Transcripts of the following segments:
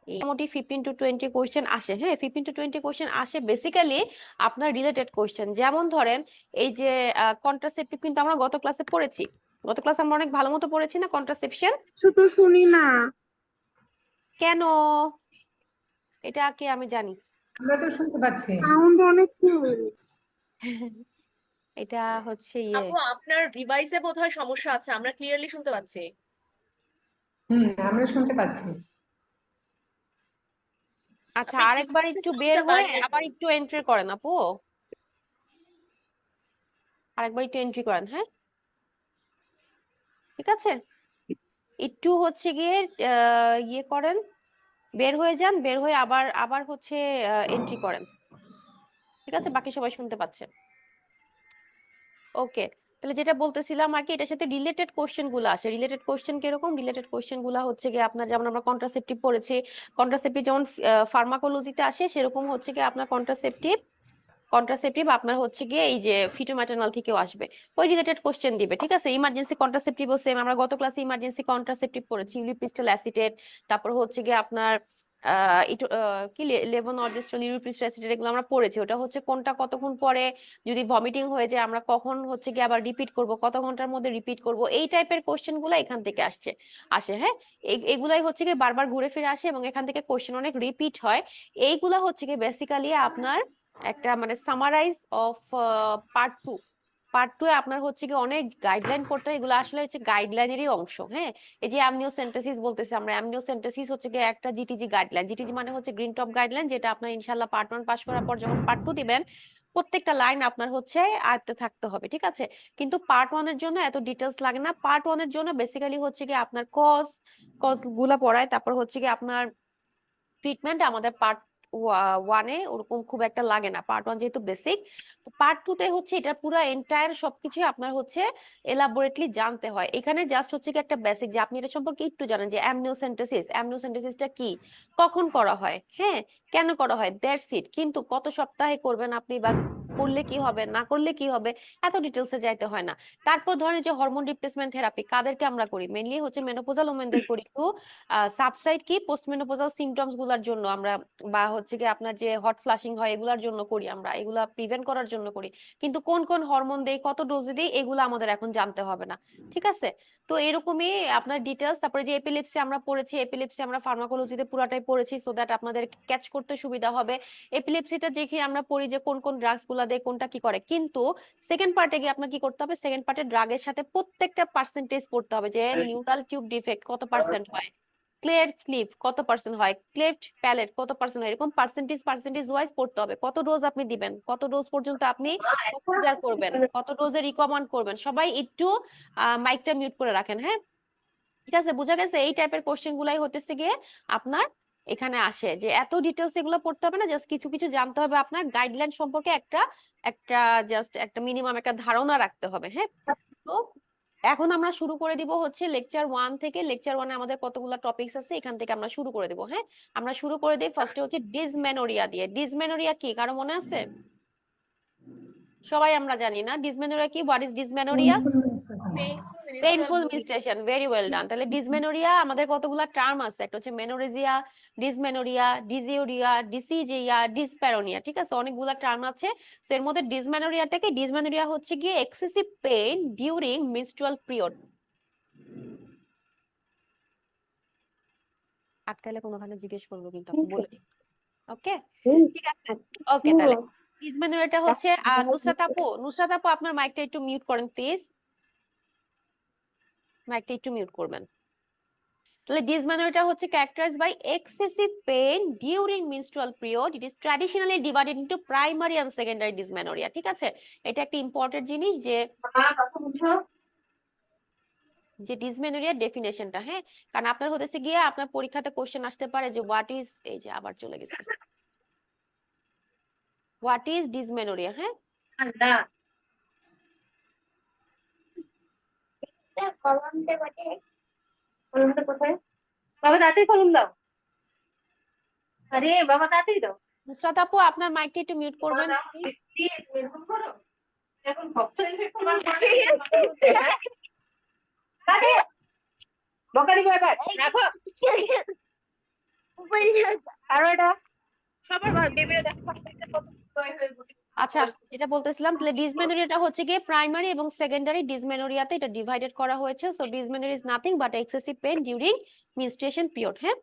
মোটামুটি 15 to 20 question আসে। হ্যাঁ, 15 to 20 কোয়েশ্চেন আসে বেসিক্যালি আপনার রিলেটেড কোয়েশ্চেন। যেমন ধরেন এই যে কন্ট্রাসেপটিভ কিন্তু আমরা গত ক্লাসে পড়েছি, গত ক্লাসে আমরা অনেক ভালো মতো পড়েছি না কন্ট্রাসেপশন? ছোট শুনি না, কেন? এটা কি আমি জানি। আমরা তো শুনতে পাচ্ছি। সাউন্ড অনেক কম। এটা হচ্ছে আপু আপনার ডিভাইসে বোধহয় সমস্যা আছে, আমরা ক্লিয়ারলি শুনতে পাচ্ছি। আমরা শুনতে পাচ্ছি। আচ্ছা, আপনি আরেকবার একটু একটু বের সাউন্ডটা হয়ে বাড়িয়ে আবার দিন। একটু এন্ট্রি করেন আপু, আরেকবার একটু এন্ট্রি করেন। হ্যাঁ, ঠিক আছে, একটু হচ্ছে গিয়ে ইয়ে করেন, বের হয়ে যান, বের হয়ে আবার আবার হচ্ছে এন্ট্রি করেন। ঠিক আছে, বাকি সবাই শুনতে পাচ্ছে। ওকে, তাহলে যেটা বলতেছিলাম আর কি, এটার সাথে রিলেটেড কোশ্চেন গুলো আসে। রিলেটেড কোশ্চেন কিরকম? রিলেটেড কোশ্চেন গুলো হচ্ছে গিয়ে আপনার, যেমন আমরা কন্ট্রাসেপটিভ পড়েছি, কন্ট্রাসেপটিভ যেমন ফার্মাকোলজিতে আসে, সেরকম হচ্ছে গিয়ে আপনার কন্ট্রাসেপটিভ কন্ট্রাসেপটিভ আপনার হচ্ছে গিয়ে এই যে ফিটোম্যাটার্নাল থেকেও আসবে, ওই রিলেটেড কোশ্চেন দিবে। ঠিক আছে, ইমার্জেন্সি কন্ট্রাসেপটিভও সেম, আমরা গত ক্লাসে ইমার্জেন্সি কন্ট্রাসেপটিভ পড়েছি, ইউরিপিস্টাল অ্যাসিটেট, তারপর হচ্ছে গিয়ে আপনার কি লেভোনর্জেস্ট্রল, ইউরিপিস্টাল অ্যাসিটেট, এগুলো আমরা পড়েছি। ওটা হচ্ছে কোনটা কতক্ষণ পরে যদি ভমিটিং হয়ে যায় আমরা কখন হচ্ছে গিয়ে আবার রিপিট করব, কত ঘন্টার মধ্যে রিপিট করব, এই টাইপের কোশ্চেন গুলো এখান থেকে আসে। হ্যাঁ, এগুলাই হচ্ছে গিয়ে বারবার ঘুরে ফিরে আসে এবং এখান থেকে কোশ্চেন অনেক রিপিট হয়। এইগুলা হচ্ছে গিয়ে বেসিক্যালি আপনার একটা মানে সামারাইজ অফ পার্ট 2। পার্ট 2 এ আপনার হচ্ছে কি অনেক গাইডলাইন পড়তে হয়, এগুলো আসলে হচ্ছে গাইডলাইনেরই অংশ। হ্যাঁ, এই যে অ্যামনিওসেন্টেসিস বলতেছি আমরা, অ্যামনিওসেন্টেসিস হচ্ছে কি একটা জিটিজি গাইডলাইন। জিটিজি মানে হচ্ছে গ্রিন টপ গাইডলাইন, যেটা আপনার ইনশাআল্লাহ পার্ট 1 পাস করার পর যখন পার্ট 2 দিবেন প্রত্যেকটা লাইন আপনার হচ্ছে আয়ত্তে থাকতে হবে। ঠিক আছে, কিন্তু পার্ট 1 এর জন্য এত ডিটেলস লাগে না। পার্ট 1 এর জন্য বেসিক্যালি হচ্ছে কি আপনার কজ কজ গুলা পড়ায়, তারপর হচ্ছে কি আপনার ট্রিটমেন্ট আমাদের পার্ট 1-এ ওরকম খুব একটা লাগে না, পার্ট 1 যেহেতু বেসিক। তো পার্ট 2-তে হচ্ছে এটা পুরো এন্টায়ার সবকিছু আপনার হচ্ছে এলাবোরেটলি জানতে হয়। এখানে জাস্ট হচ্ছে কি একটা বেসিক, যে আপনি এটা সম্পর্কে একটু জানেন যে অ্যামনিওসেন্টেসিসটা কি, কখন করা হয়, হ্যাঁ, কেন করা হয়, দ্যাটস ইট। কিন্তু কত সপ্তাহে করবেন আপনি, বা করলে কি হবে, না করলে কি হবে, এত ডিটেলসে যাইতে হয় না। তারপর ধরেন যে হরমোন রিপ্লেসমেন্ট থেরাপি কাদেরকে আমরা করি, মেইনলি হচ্ছে মেনোপজাল ওমেনদের করি। তো সাবসাইড কি পোস্টমেনোপজাল সিমটমস গুলার জন্য আমরা, বা হচ্ছে কি আপনার যে হট ফ্লাশিং হয় এগুলার জন্য করি আমরা, এগুলা প্রিভেন্ট করার জন্য করি। কিন্তু কোন কোন হরমোন দেই, কত ডোজে দেই, এগুলো আমাদের এখন জানতে হবে না। ঠিক আছে, তো এরকমই আপনার ডিটেলস। তারপরে যে এপিলেপসি আমরা পড়েছি, এপিলেপসি আমরা ফার্মাকোলজিতে পুরাটাই পড়েছি, সো দ্যাট আপনাদের ক্যাচ করতে সুবিধা হবে। এপিলেপসিতে দেখি আমরা পড়ি যে কোন কোন ড্রাগস গুলা দেয়, কোনটা কি করে, কিন্তু সেকেন্ড পার্টে গিয়ে আপনার কি করতে হবে, সেকেন্ড পার্টে ড্রাগের সাথে প্রত্যেকটা পার্সেন্টেজ পড়তে হবে, যে নিউরাল টিউব ডিফেক্ট কত পার্সেন্ট হয়, ক্লেফট স্লিপ কত পার্সেন্ট হয়, ক্লেফট প্যালেট কত পার্সেন্ট হয়, এরকম পার্সেন্টেজ পার্সেন্টেজ ওয়াইজ পড়তে হবে। কত ডোজ আপনি দিবেন, কত ডোজ পর্যন্ত আপনি কনসিডার করবেন, কত ডোজে রিকমেন্ড করবেন। সবাই একটু মাইকটা মিউট করে রাখেন। হ্যাঁ, ঠিক আছে, বোঝা গেছে? এই টাইপের কোশ্চেন গুলাই হতেছে গিয়ে আপনার এখানে আসে, যে এত ডিটেলস এগুলো পড়তে হবে না, জাস্ট কিছু কিছু জানতে হবে, আপনার গাইডলাইন সম্পর্কে একটা একটা জাস্ট একটা মিনিমাম একটা ধারণা রাখতে হবে। হ্যাঁ, তো এখন আমরা শুরু করে দিব হচ্ছে লেকচার 1 থেকে। লেকচার 1-এ আমাদের কতগুলো টপিকস আছে, এখান থেকে আমরা শুরু করে দিব। হ্যাঁ, আমরা শুরু করে দিই ফার্স্টে হচ্ছে ডিসমেনোরিয়া দিয়ে। ডিসমেনোরিয়া কি কারো মনে আছে? সবাই আমরা জানি না ডিসমেনোরিয়া কি। What is dysmenorrhoea? Painful menstruation, very well done. তাহলে ডিসমেনোরিয়া আমাদের কতগুলা টার্ম আছে, একটা হচ্ছে মেনোরেজিয়া, ডিসমেনোরিয়া, ডিজিওরিয়া, ডিসিজিয়া, ডিসপ্যারোনিয়া। ঠিক আছে, অনেকগুলা টার্ম আছে। তো এর মধ্যে ডিসমেনোরিয়াটাকে, ডিসমেনোরিয়া হচ্ছে গিয়ে excessive pain during menstrual period. আটকালে কোনোখানে জিজ্ঞেস করবো কিন্তু আপনি বলে দিন। ওকে, ঠিক আছে। ওকে, তাহলে ডিসমেনোরিয়াটা হচ্ছে নুসরাত আপু আপনার মাইকটা একটু মিউট করেন প্লিজ, মাইকটা একটু মিউট করবেন। তাহলে ডিসমেনোরিয়া হচ্ছে characterized by excessive pain during menstrual period. It is traditionally divided into primary and secondary dysmenorrhea. ঠিক আছে, এটা একটা ইম্পর্টেন্ট জিনিস যে ডিসমেনোরিয়ার ডেফিনেশনটা। হ্যাঁ, কারণ আপনার হতেছে গিয়ে আপনার পরীক্ষাতে কোশ্চেন আসতে পারে যে হোয়াট ইজ, এই যে আবার চলে গেছে, হোয়াট ইজ ডিসমেনোরিয়া। হ্যাঁ, কলমটা কোথায়? বাবা তাড়াতাড়ি কলম দাও। আরে বাবা তাড়াতাড়ি দাও। নুসরাত আপু আপনার মাইকটা একটু মিউট করবেন প্লিজ। এখন বকালি বকালি এবার রাখো। আরো এটা সবার বেবিরা দেখো আচ্ছা, যেটা বলতেছিলাম, তাহলে ডিসমেনোরিয়াটা হচ্ছে গিয়ে প্রাইমারি এবং সেকেন্ডারি ডিসমেনোরিয়াতে এটা ডিভাইডেড করা হয়েছে। So dysmenorrhoea is nothing but excessive pain during menstruation period. হ্যাঁ,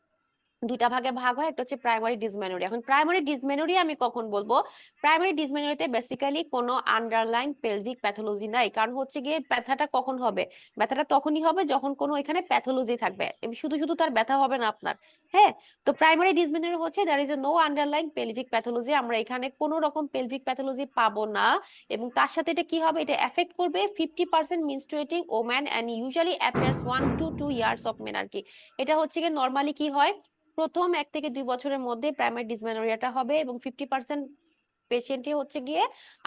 দুইটা ভাগে ভাগ হয়, একটা হচ্ছে প্রাইমারি ডিসমেনোরিয়া। এখন প্রাইমারি ডিসমেনোরিয়া আমি কখন বলবো? প্রাইমারি ডিসমেনোরিয়াতে বেসিক্যালি কোনো আন্ডারলাইং পেলভিক প্যাথোলজি নাই। কারণ হচ্ছে গিয়ে ব্যথাটা কখন হবে? ব্যথাটা তখনই হবে যখন কোনো এখানে প্যাথোলজি থাকবে, শুধু শুধু তার ব্যথা হবে না আপনার। হ্যাঁ, তো প্রাইমারি ডিসমেনোরিয়া হচ্ছে there is a no underlying pelvic pathology, আমরা এখানে কোনো রকম পেলভিক প্যাথোলজি পাবো না। এবং তার সাথে এটা কি হবে? এটা এফেক্ট করবে 50% menstruating woman and usually appears 1 to 2 years of menarche. এটা হচ্ছে গিয়ে নর্মালি কি হয়, প্রথম 1 থেকে 2 বছরের মধ্যে প্রাইমারি ডিসমেনোরিয়াটা হবে এবং 50% পেশেন্টই হচ্ছে গিয়ে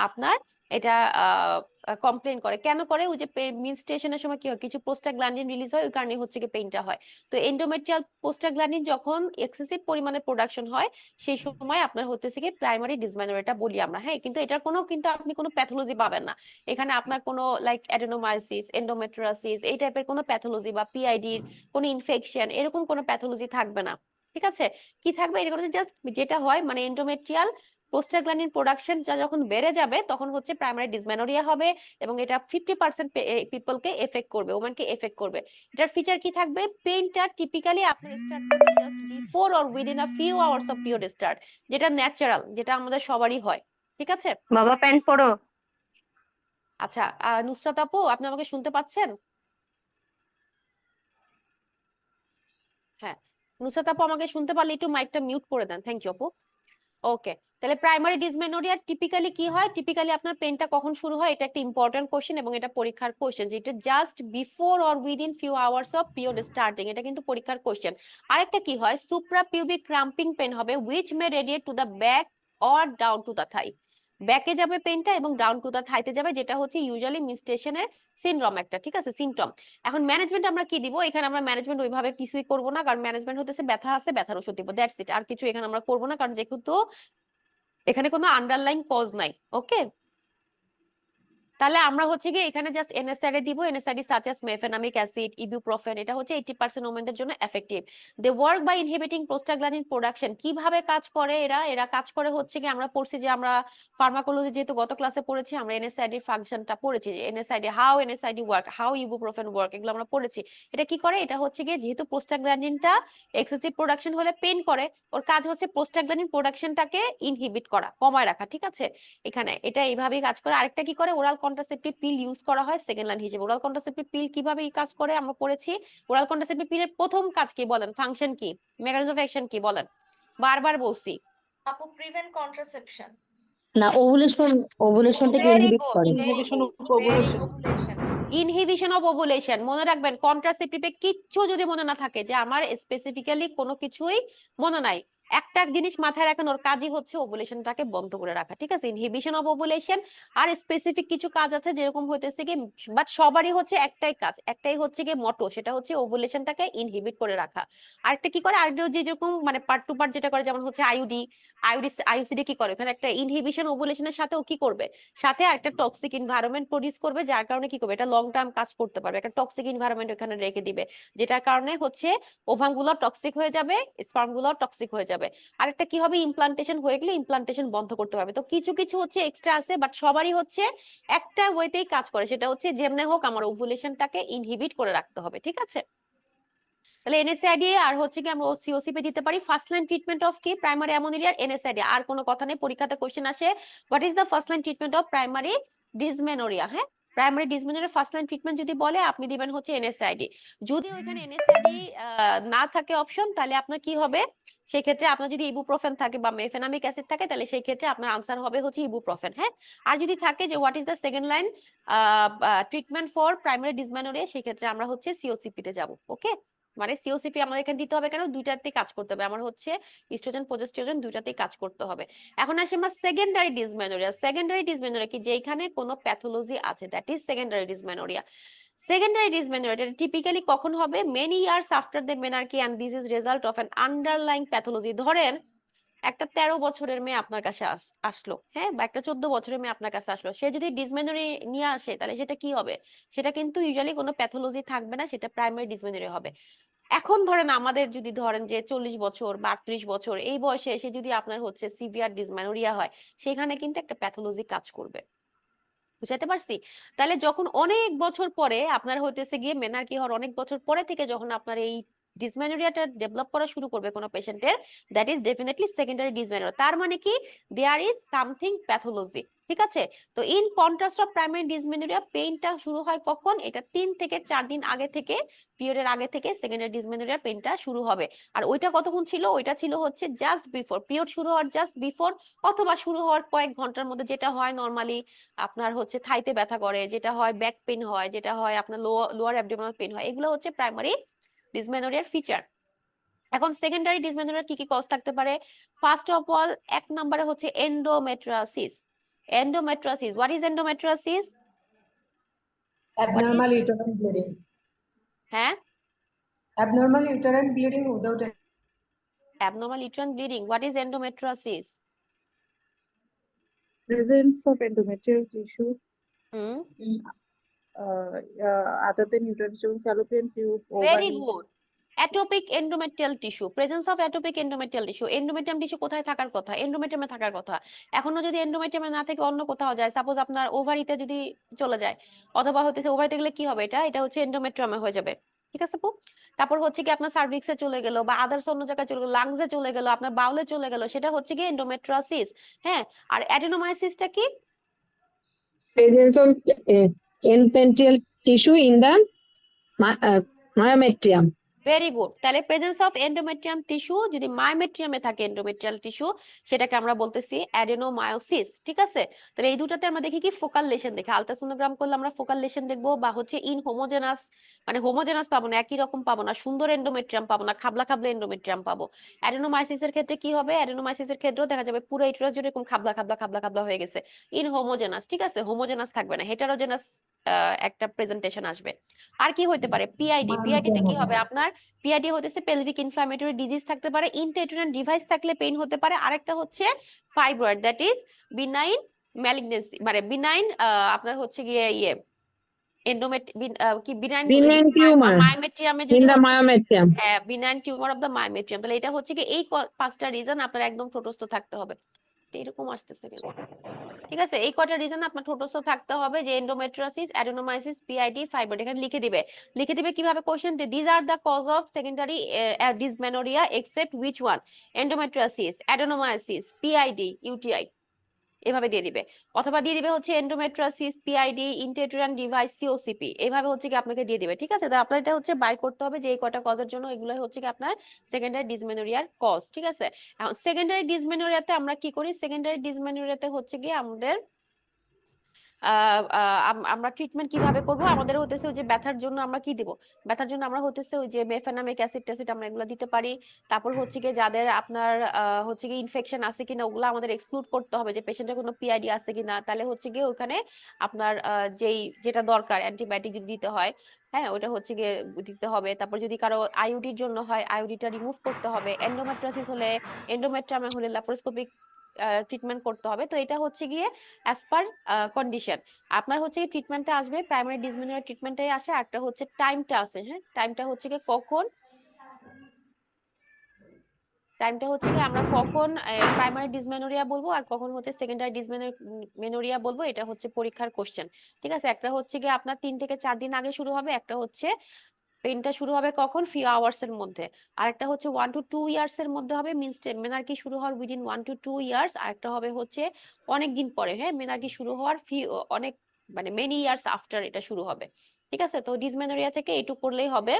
আপনার এটা কমপ্লেন করে। কেন করে? ওই যে মেনস্ট্রুয়েশনের সময় কি হয়, কিছু প্রোস্টাগ্ল্যান্ডিন রিলিজ হয়, ওই কারণে হচ্ছে গিয়ে পেইনটা হয়। তো এন্ডোমেট্রিয়াল প্রোস্টাগ্ল্যান্ডিন যখন এক্সেসিভ পরিমাণে প্রোডাকশন হয়, সেই সময় আপনার হচ্ছে গিয়ে প্রাইমারি ডিসমেনোরিয়াটা বলি আমরা। হ্যাঁ, কিন্তু এটার কিন্তু আপনি কোনো প্যাথোলজি পাবেন না এখানে। আপনার কোনো লাইক অ্যাডেনোমায়োসিস, এন্ডোমেট্রিয়াসিস এই টাইপের কোনো প্যাথোলজি বা পিআইডির কোনো ইনফেকশন এরকম কোনো প্যাথোলজি থাকবে না। ঠিক আছে, কি থাকবে? এটা জাস্ট যেটা হয় মানে এন্ডোমেট্রিয়াল প্রোস্টাগ্ল্যান্ডিন প্রোডাকশন যখন বেড়ে যাবে তখন হচ্ছে প্রাইমারি ডিসমেনোরিয়া হবে এবং এটা 50% পিপলকে এফেক্ট করবে, ওম্যানকে এফেক্ট করবে। এটার ফিচার কি থাকবে? পেইনটা টিপিক্যালি আপনার স্টার্ট করবে just before or within a few hours of period start, যেটা ন্যাচারাল, যেটা আমাদের সবারই হয়। ঠিক আছে, বাবা প্যান্ট পরো। আচ্ছা নুসরাত আপু, আপনি আমাকে শুনতে পাচ্ছেন? হ্যাঁ, নুসরাত আপু আমাকে শুনতে পারলে একটু মাইকটা মিউট করে দেন, থ্যাংক ইউ আপু। ওকে, তাহলে প্রাইমারি ডিসমেনোরিয়া টিপিক্যালি কি হয়? টিপিক্যালি আপনার পেনটা কখন শুরু হয়? এটা একটা ইম্পর্টেন্ট কোশ্চেন এবং এটা পরীক্ষার কোশ্চেন, যে এটা just before or within few hours of period starting, এটা কিন্তু পরীক্ষার কোশ্চেন। আরেকটা কি হয়? সুপ্রা পিউবিক ক্রাম্পিং পেন হবে which may radiate to the back or down to the thigh. ব্যাকে যাবে পেনটা এবং ডাউন টু দ্য থাইতে যাবে, যেটা হচ্ছে ইউজুয়ালি মেনস্ট্রুয়েশনের সিনড্রোম একটা। ঠিক আছে, সিমটম। এখন ম্যানেজমেন্ট আমরা কি দিব এখানে? আমরা ম্যানেজমেন্ট ওইভাবে কিছুই করবো না, কারণ ম্যানেজমেন্ট হতেছে ব্যথা আছে, ব্যথার ওষুধ দিব, দ্যাটস ইট। আর কিছু এখানে আমরা করবো না, কারণ যেহেতু এখানে কোনো আন্ডারলাইন কজ নাই। ওকে, তাহলে আমরা হচ্ছে কি এখানে জাস্ট এনএসআইডি দিব, NSAID such as mefenamic acid, ibuprofen. এটা হচ্ছে 80% ওমেনদের জন্য effective. They work by inhibiting prostaglandin production. কিভাবে কাজ করে এরা? এরা কাজ করে হচ্ছে কি, আমরা পড়ছি যে আমরা ফার্মাকোলজি যেহেতু গত ক্লাসে পড়েছি, আমরা এনএসআইডি ফাংশনটা পড়েছি, যে NSAID how NSAID work, how ibuprofen work, এগুলো আমরা পড়েছি। এটা কি করে? এটা হচ্ছে কি, যেহেতু প্রোস্টাগ্ল্যান্ডিনটা এক্সেসিভ প্রোডাকশন হলে পেইন করে, ওর কাজ হচ্ছে প্রোস্টাগ্ল্যান্ডিন প্রোডাকশনটাকে ইনহিবিট করা, কমায় রাখা। ঠিক আছে, এখানে এটা এইভাবেই কাজ করে। আরেকটা কি করে? ওরাল কন্ট্রাসেপটিভ পিল ইউজ করা হয় সেকেন্ড লাইন হিসেবে। ওরাল কন্ট্রাসেপটিভ পিল কিভাবে কাজ করে আমরা পড়েছি। ওরাল কন্ট্রাসেপটিভ পিলের প্রথম কাজ কি বলেন? ফাংশন কি? মেকানিজম অফ অ্যাকশন কি বলেন? বারবার বলছি। আপু প্রিভেন্ট কন্ট্রাসেপশন। না, ওভুলেশনটাকে ভেরি ইনহিবিট গুড, করে। Very good. Ovulation. Inhibition of ovulation মনে রাখবেন। কন্ট্রাসেপটিভে কিচ্ছু যদি মনে না থাকে, যে আমার স্পেসিফিক্যালি কোনো কিছুই মনে নাই, একটা জিনিস মাথায় রাখেন, ওর কাজই হচ্ছে ওভুলেশনটাকে বন্ধ করে রাখা। ঠিক আছে, ইনহিবিশন অফ ওভুলেশন। আর স্পেসিফিক কিছু কাজ আছে, যেরকম হইতেছে কি, বাট সবারই হচ্ছে একটাই কাজ, একটাই হচ্ছে কি মটো, সেটা হচ্ছে ওভুলেশনটাকে ইনহিবিট করে রাখা। আরেকটা কি করে? আরেকটা যেরকম মানে পার্ট টু পার্ট যেটা করে, যেমন হচ্ছে আইউসিডি কি করে? এখানে একটা ইনহিবিশন ওভুলেশনের সাথে ও কি করবে? সাথে একটা টক্সিক এনভায়রনমেন্ট প্রডিউস করবে, যার কারণে কি করবে? এটা লং টার্ম কাজ করতে পারবে। একটা টক্সিক এনভায়রনমেন্ট ওখানে রেখে দিবে, যেটার কারণে হচ্ছে ওভাম গুলো টক্সিক হয়ে যাবে, স্পার্ম গুলো টক্সিক হয়ে যাবে। আরেকটা কি হবে? ইমপ্লান্টেশন হয়ে গেলে ইমপ্লান্টেশন বন্ধ করতে পারবে। তো কিছু কিছু হচ্ছে এক্সট্রা আছে, বাট সবারই হচ্ছে একটা ওয়েতেই কাজ করে, সেটা হচ্ছে যেমনে হোক আমার ওভুলেশনটাকে ইনহিবিট করে রাখতে হবে। ঠিক আছে, তাহলে এনএসআইডি আর হচ্ছে কি আমরা সিওসিপি দিতে পারি। ফার্স্ট লাইন ট্রিটমেন্ট অফ কি? প্রাইমারি অ্যামোনিরিয়ার এনএসআইডি। আর কোনো কথা নেই, পরীক্ষাতে কোশ্চেন আসে what is the first line treatment of primary dysmenorrhea. হ্যাঁ, প্রাইমারি ডিসমেনোরিয়ার ফার্স্ট লাইন ট্রিটমেন্ট যদি বলে, আপনি দিবেন হচ্ছে এনএসআইডি। যদি ওইখানে এনএসআইডি না থাকে অপশন, তাহলে আপনার কি হবে? সেই ক্ষেত্রে আপনার যদি ইবুপ্রোফেন থাকে বা মেফেনামিক অ্যাসিড থাকে, তাহলে সেই ক্ষেত্রে আপনার আনসার হবে হচ্ছে ইবুপ্রোফেন। হ্যাঁ, আর যদি থাকে যে what is the second line treatment for primary dysmenorrhoea, সেই ক্ষেত্রে আমরা হচ্ছে সিওসিপি তে যাব। ওকে, মানে সিওসিপি আমাদের এখানে দিতে হবে কেন? দুইটাতেই কাজ করতে হবে, আমার হচ্ছে ইস্ট্রোজেন প্রজেস্টেরন দুইটাতেই কাজ করতে হবে। এখন আসি আমরা সেকেন্ডারি ডিসমেনোরিয়া। সেকেন্ডারি ডিসমেনোরিয়া কি? যেখানে কোনো প্যাথোলজি আছে, that is secondary dysmenorrhoea. Secondary dysmenorrhoea typically কখন হবে? Many years after the menarche and this is result of an underlying pathology. ধরেন একটা 13 বছরের মেয়ে আপনার কাছে আসলো, হ্যাঁ, বা একটা 14 বছরের মেয়ে আপনার কাছে আসলো, সে যদি ডিসমেনোরি নিয়ে আসে, তাহলে সেটা কি হবে? সেটা কিন্তু ইউজুয়ালি কোনো প্যাথোলজি থাকবে না, সেটা প্রাইমারি ডিসমেনোরি হবে। এখন ধরেন আমাদের যদি ধরেন যে 40 বছর বা 38 বছর এই বয়সে এসে যদি আপনার হচ্ছে সিভিয়ার ডিসমেনোরিয়া হয়, সেখানে কিন্তু একটা প্যাথোলজি কাজ করবে। বুঝাতে পারছি? তাহলে যখন অনেক বছর পরে আপনার হইতেছে গিয়ে মেনার্কি হওয়ার অনেক বছর পরে থেকে যখন আপনার এই ডিসমেনোরিয়াটা ডেভেলপ করা শুরু করবে কোনো পেশেন্টের, that is definitely secondary dysmenorrhoea. তার মানে কি, দেয়ার ইজ সামথিং প্যাথোলজি। ঠিক আছে? তো in contrast of primary dysmenorrhea, পেইনটা শুরু হয় কখন? এটা 3 থেকে 4 দিন আগে থেকে, পিরিয়ডের আগে থেকে সেকেন্ডারি ডিসমেনোরিয়া পেইনটা শুরু হবে। আর ওইটা কতক্ষণ ছিল? ওইটা ছিল হচ্ছে জাস্ট বিফোর, পিরিয়ড শুরু হওয়ার জাস্ট বিফোর অথবা শুরু হওয়ার কয়েক ঘন্টার মধ্যে, যেটা হয় নরমালি আপনার হচ্ছে থাইতে ব্যথা করে, যেটা হয় ব্যাক পেইন হয়, যেটা হয় আপনার লোয়ার অ্যাবডোমিনাল পেইন হয়, এগুলো হচ্ছে প্রাইমারি ডিসমেনোরিয়ার ফিচার। এখন সেকেন্ডারি ডিসমেনোরিয়ার কি কি কজ থাকতে পারে? ফার্স্ট অফ অল, এক নম্বরে হচ্ছে endometriosis. Endometriosis, what is endometriosis? Abnormal uterine bleeding. হ্যাঁ, Abnormal uterine bleeding without any abnormal uterine bleeding, what is endometriosis? presence of endometrial tissue hmm, other than uterus, fallopian tube, very ovary. Good. Atopic endometrial tissue, presence of atopic endometrial tissue. Endometrium tissue কোথায় থাকার কথা? এন্ডোমেট্রিয়ামে থাকার কথা। এখনো যদি এন্ডোমেট্রিয়ামে না থেকে অন্য কোথাও যায়, সাপোজ আপনার ওভারিতে যদি চলে যায়, অথবা হতেছে ওভারিতে গেলে কি হবে? এটা হচ্ছে এন্ডোমেট্রিয়ামে হয়ে যাবে। ঠিক আছে আপু? তারপর হচ্ছে কি আপনার সার্ভিক্সে চলে গেল বা আদার্স অন্য জায়গায় চলে গেল, লাংসে চলে গেল, আপনার বাউলে চলে গেল, সেটা হচ্ছে কি এন্ডোমেট্রিয়াসিস। হ্যাঁ, আর অ্যাডেনোমাইসিসটা কি? Presence of endometrial tissue in the myometrium. Very good. তাহলে প্রেজেন্স অফ এন্ডোমেট্রিয়াম টিস্যু যদি মায়োমেট্রিয়ামে থাকে, এন্ডোমেট্রিয়াল টিস্যু, সেটাকে আমরা বলতেছি অ্যাডেনোমায়োসিস। ঠিক আছে? তাহলে এই দুটাতে আমরা দেখি কি ফোকাল লেশন দেখি, আলট্রাসোনোগ্রাম করলে আমরা ফোকাল লেশন দেখবো, বা হচ্ছে ইনহোমোজেনাস, মানে হোমোজেনাস পাবো না, একই রকম পাবো না, সুন্দর এন্ডোমেট্রিয়াম পাবো না, খাবলা খাবলা এন্ডোমেট্রিয়াম পাবো। অ্যাডেনোমাইসিসের ক্ষেত্রে কি হবে? অ্যাডেনোমাইসিসের ক্ষেত্রেও দেখা যাবে পুরো ইউটেরাস জুড়ে এরকম খাবলা খাবলা খাবলা খাবলা হয়ে গেছে। ইনহোমোজেনাস, ঠিক আছে, হোমোজেনাস থাকবে না, হেটারোজেনাস একটা প্রেজেন্টেশন আসবে। আর কি হইতে পারে? পিআইডি। পিআইডি তে কি হবে আপনার? পিআইডি হতেছে পেলভিক ইনফ্লামেটরি ডিজিজ থাকতে পারে, ইন্ট্রাইউটেরাইন ডিভাইস থাকলে পেইন হতে পারে, আরেকটা হচ্ছে fibroid, that is benign malignancy, মানে বিনাইন আপনার হচ্ছে গিয়ে কি বিনাইন Benign tumor মায়োমেট্রিয়ামে in যদি the myometrium. Benign tumour of the myometrium, তাহলে এটা হচ্ছে কি এই 5টা রিজন আপনার একদম ঠোঁটস্থ থাকতে হবে। এরকম আসতেছে কেন? ঠিক আছে, এই কয়টা রিজন আপনার ঠোঁটস্থ থাকতে হবে, যে এন্ডোমেট্রিয়াসিস, অ্যাডেনোমাইসিস, পিআইডি, ফাইব্রয়েড। এখানে লিখে দিবে কিভাবে question, this are the cause of secondary dysmenorrhea except which one? Endometriosis, adenomyosis, PID, UTI, এভাবে দিয়ে দিবে। অথবা দিয়ে দিবে হচ্ছে endometriosis, PID, intrauterine device, COCP, এইভাবে হচ্ছে কি আপনাকে দিয়ে দিবে। ঠিক আছে? তো আপনার এটা হচ্ছে বাই করতে হবে যে এই কয়টা কজের জন্য এগুলো হচ্ছে কি আপনার সেকেন্ডারি ডিসমেনোরিয়ার কজ। ঠিক আছে? এখন সেকেন্ডারি ডিসমেনোরিয়াতে আমরা কি করি? সেকেন্ডারি ডিসমেনোরিয়াতে হচ্ছে কি আমাদের আমরা ট্রিটমেন্ট কিভাবে করব? আমাদের হতেছে ওই যে ব্যথার জন্য আমরা কি দিব? ব্যথার জন্য আমরা হতেছে ওই যে মেফেনামিক অ্যাসিড ট্যাসিড আমরা এগুলো দিতে পারি। তারপর হচ্ছে কি যাদের আপনার হচ্ছে কি ইনফেকশন আছে কিনা ওগুলো আমাদের এক্সক্লুড করতে হবে, যে পেশেন্টের কোনো পিআইডি আছে কিনা, তাহলে হচ্ছে কি ওখানে আপনার যেটা দরকার অ্যান্টিবায়োটিক যদি দিতে হয়, হ্যাঁ ওটা হচ্ছে গিয়ে দিতে হবে। তারপর যদি কারো আইইউডির জন্য হয়, আইইউডিটা রিমুভ করতে হবে। এন্ডোমেট্রিয়াসিস হলে, এন্ডোমেট্রিয়ামে হলে ল্যাপারোস্কোপিক ট্রিটমেন্ট করতে হবে। তো এটা হচ্ছে গিয়ে অ্যাজ পার কন্ডিশন আপনার হচ্ছে কি ট্রিটমেন্টটা আসবে, প্রাইমারি ডিসমেনোরিয়া ট্রিটমেন্টটাই আসে। একটা হচ্ছে টাইমটা আছে, হ্যাঁ টাইমটা হচ্ছে কি কখন, টাইমটা হচ্ছে কি আমরা কখন প্রাইমারি ডিসমেনোরিয়া বলবো আর কখন হচ্ছে সেকেন্ডারি ডিসমেনোরিয়া বলবো, এটা হচ্ছে পরীক্ষার কোশ্চেন। ঠিক আছে? একটা হচ্ছে কি আপনার 3 থেকে 4 দিন আগে শুরু হবে, একটা হচ্ছে পেইনটা শুরু হবে কখন? ফিউ আওয়ার্স এর মধ্যে। আরেকটা হচ্ছে 1 to 2 ইয়ার্স এর মধ্যে হবে, মিনস মেনার্কি শুরু হওয়ার উইদিন 1 to 2 ইয়ার্স। আরেকটা হবে হচ্ছে অনেক দিন পরে, হ্যাঁ মেনার্কি শুরু হওয়ার অনেক মানে মেনি ইয়ার্স আফটার এটা শুরু হবে। ঠিক আছে? তো ডিসমেনোরিয়া থেকে এইটুকু করলেই হবে।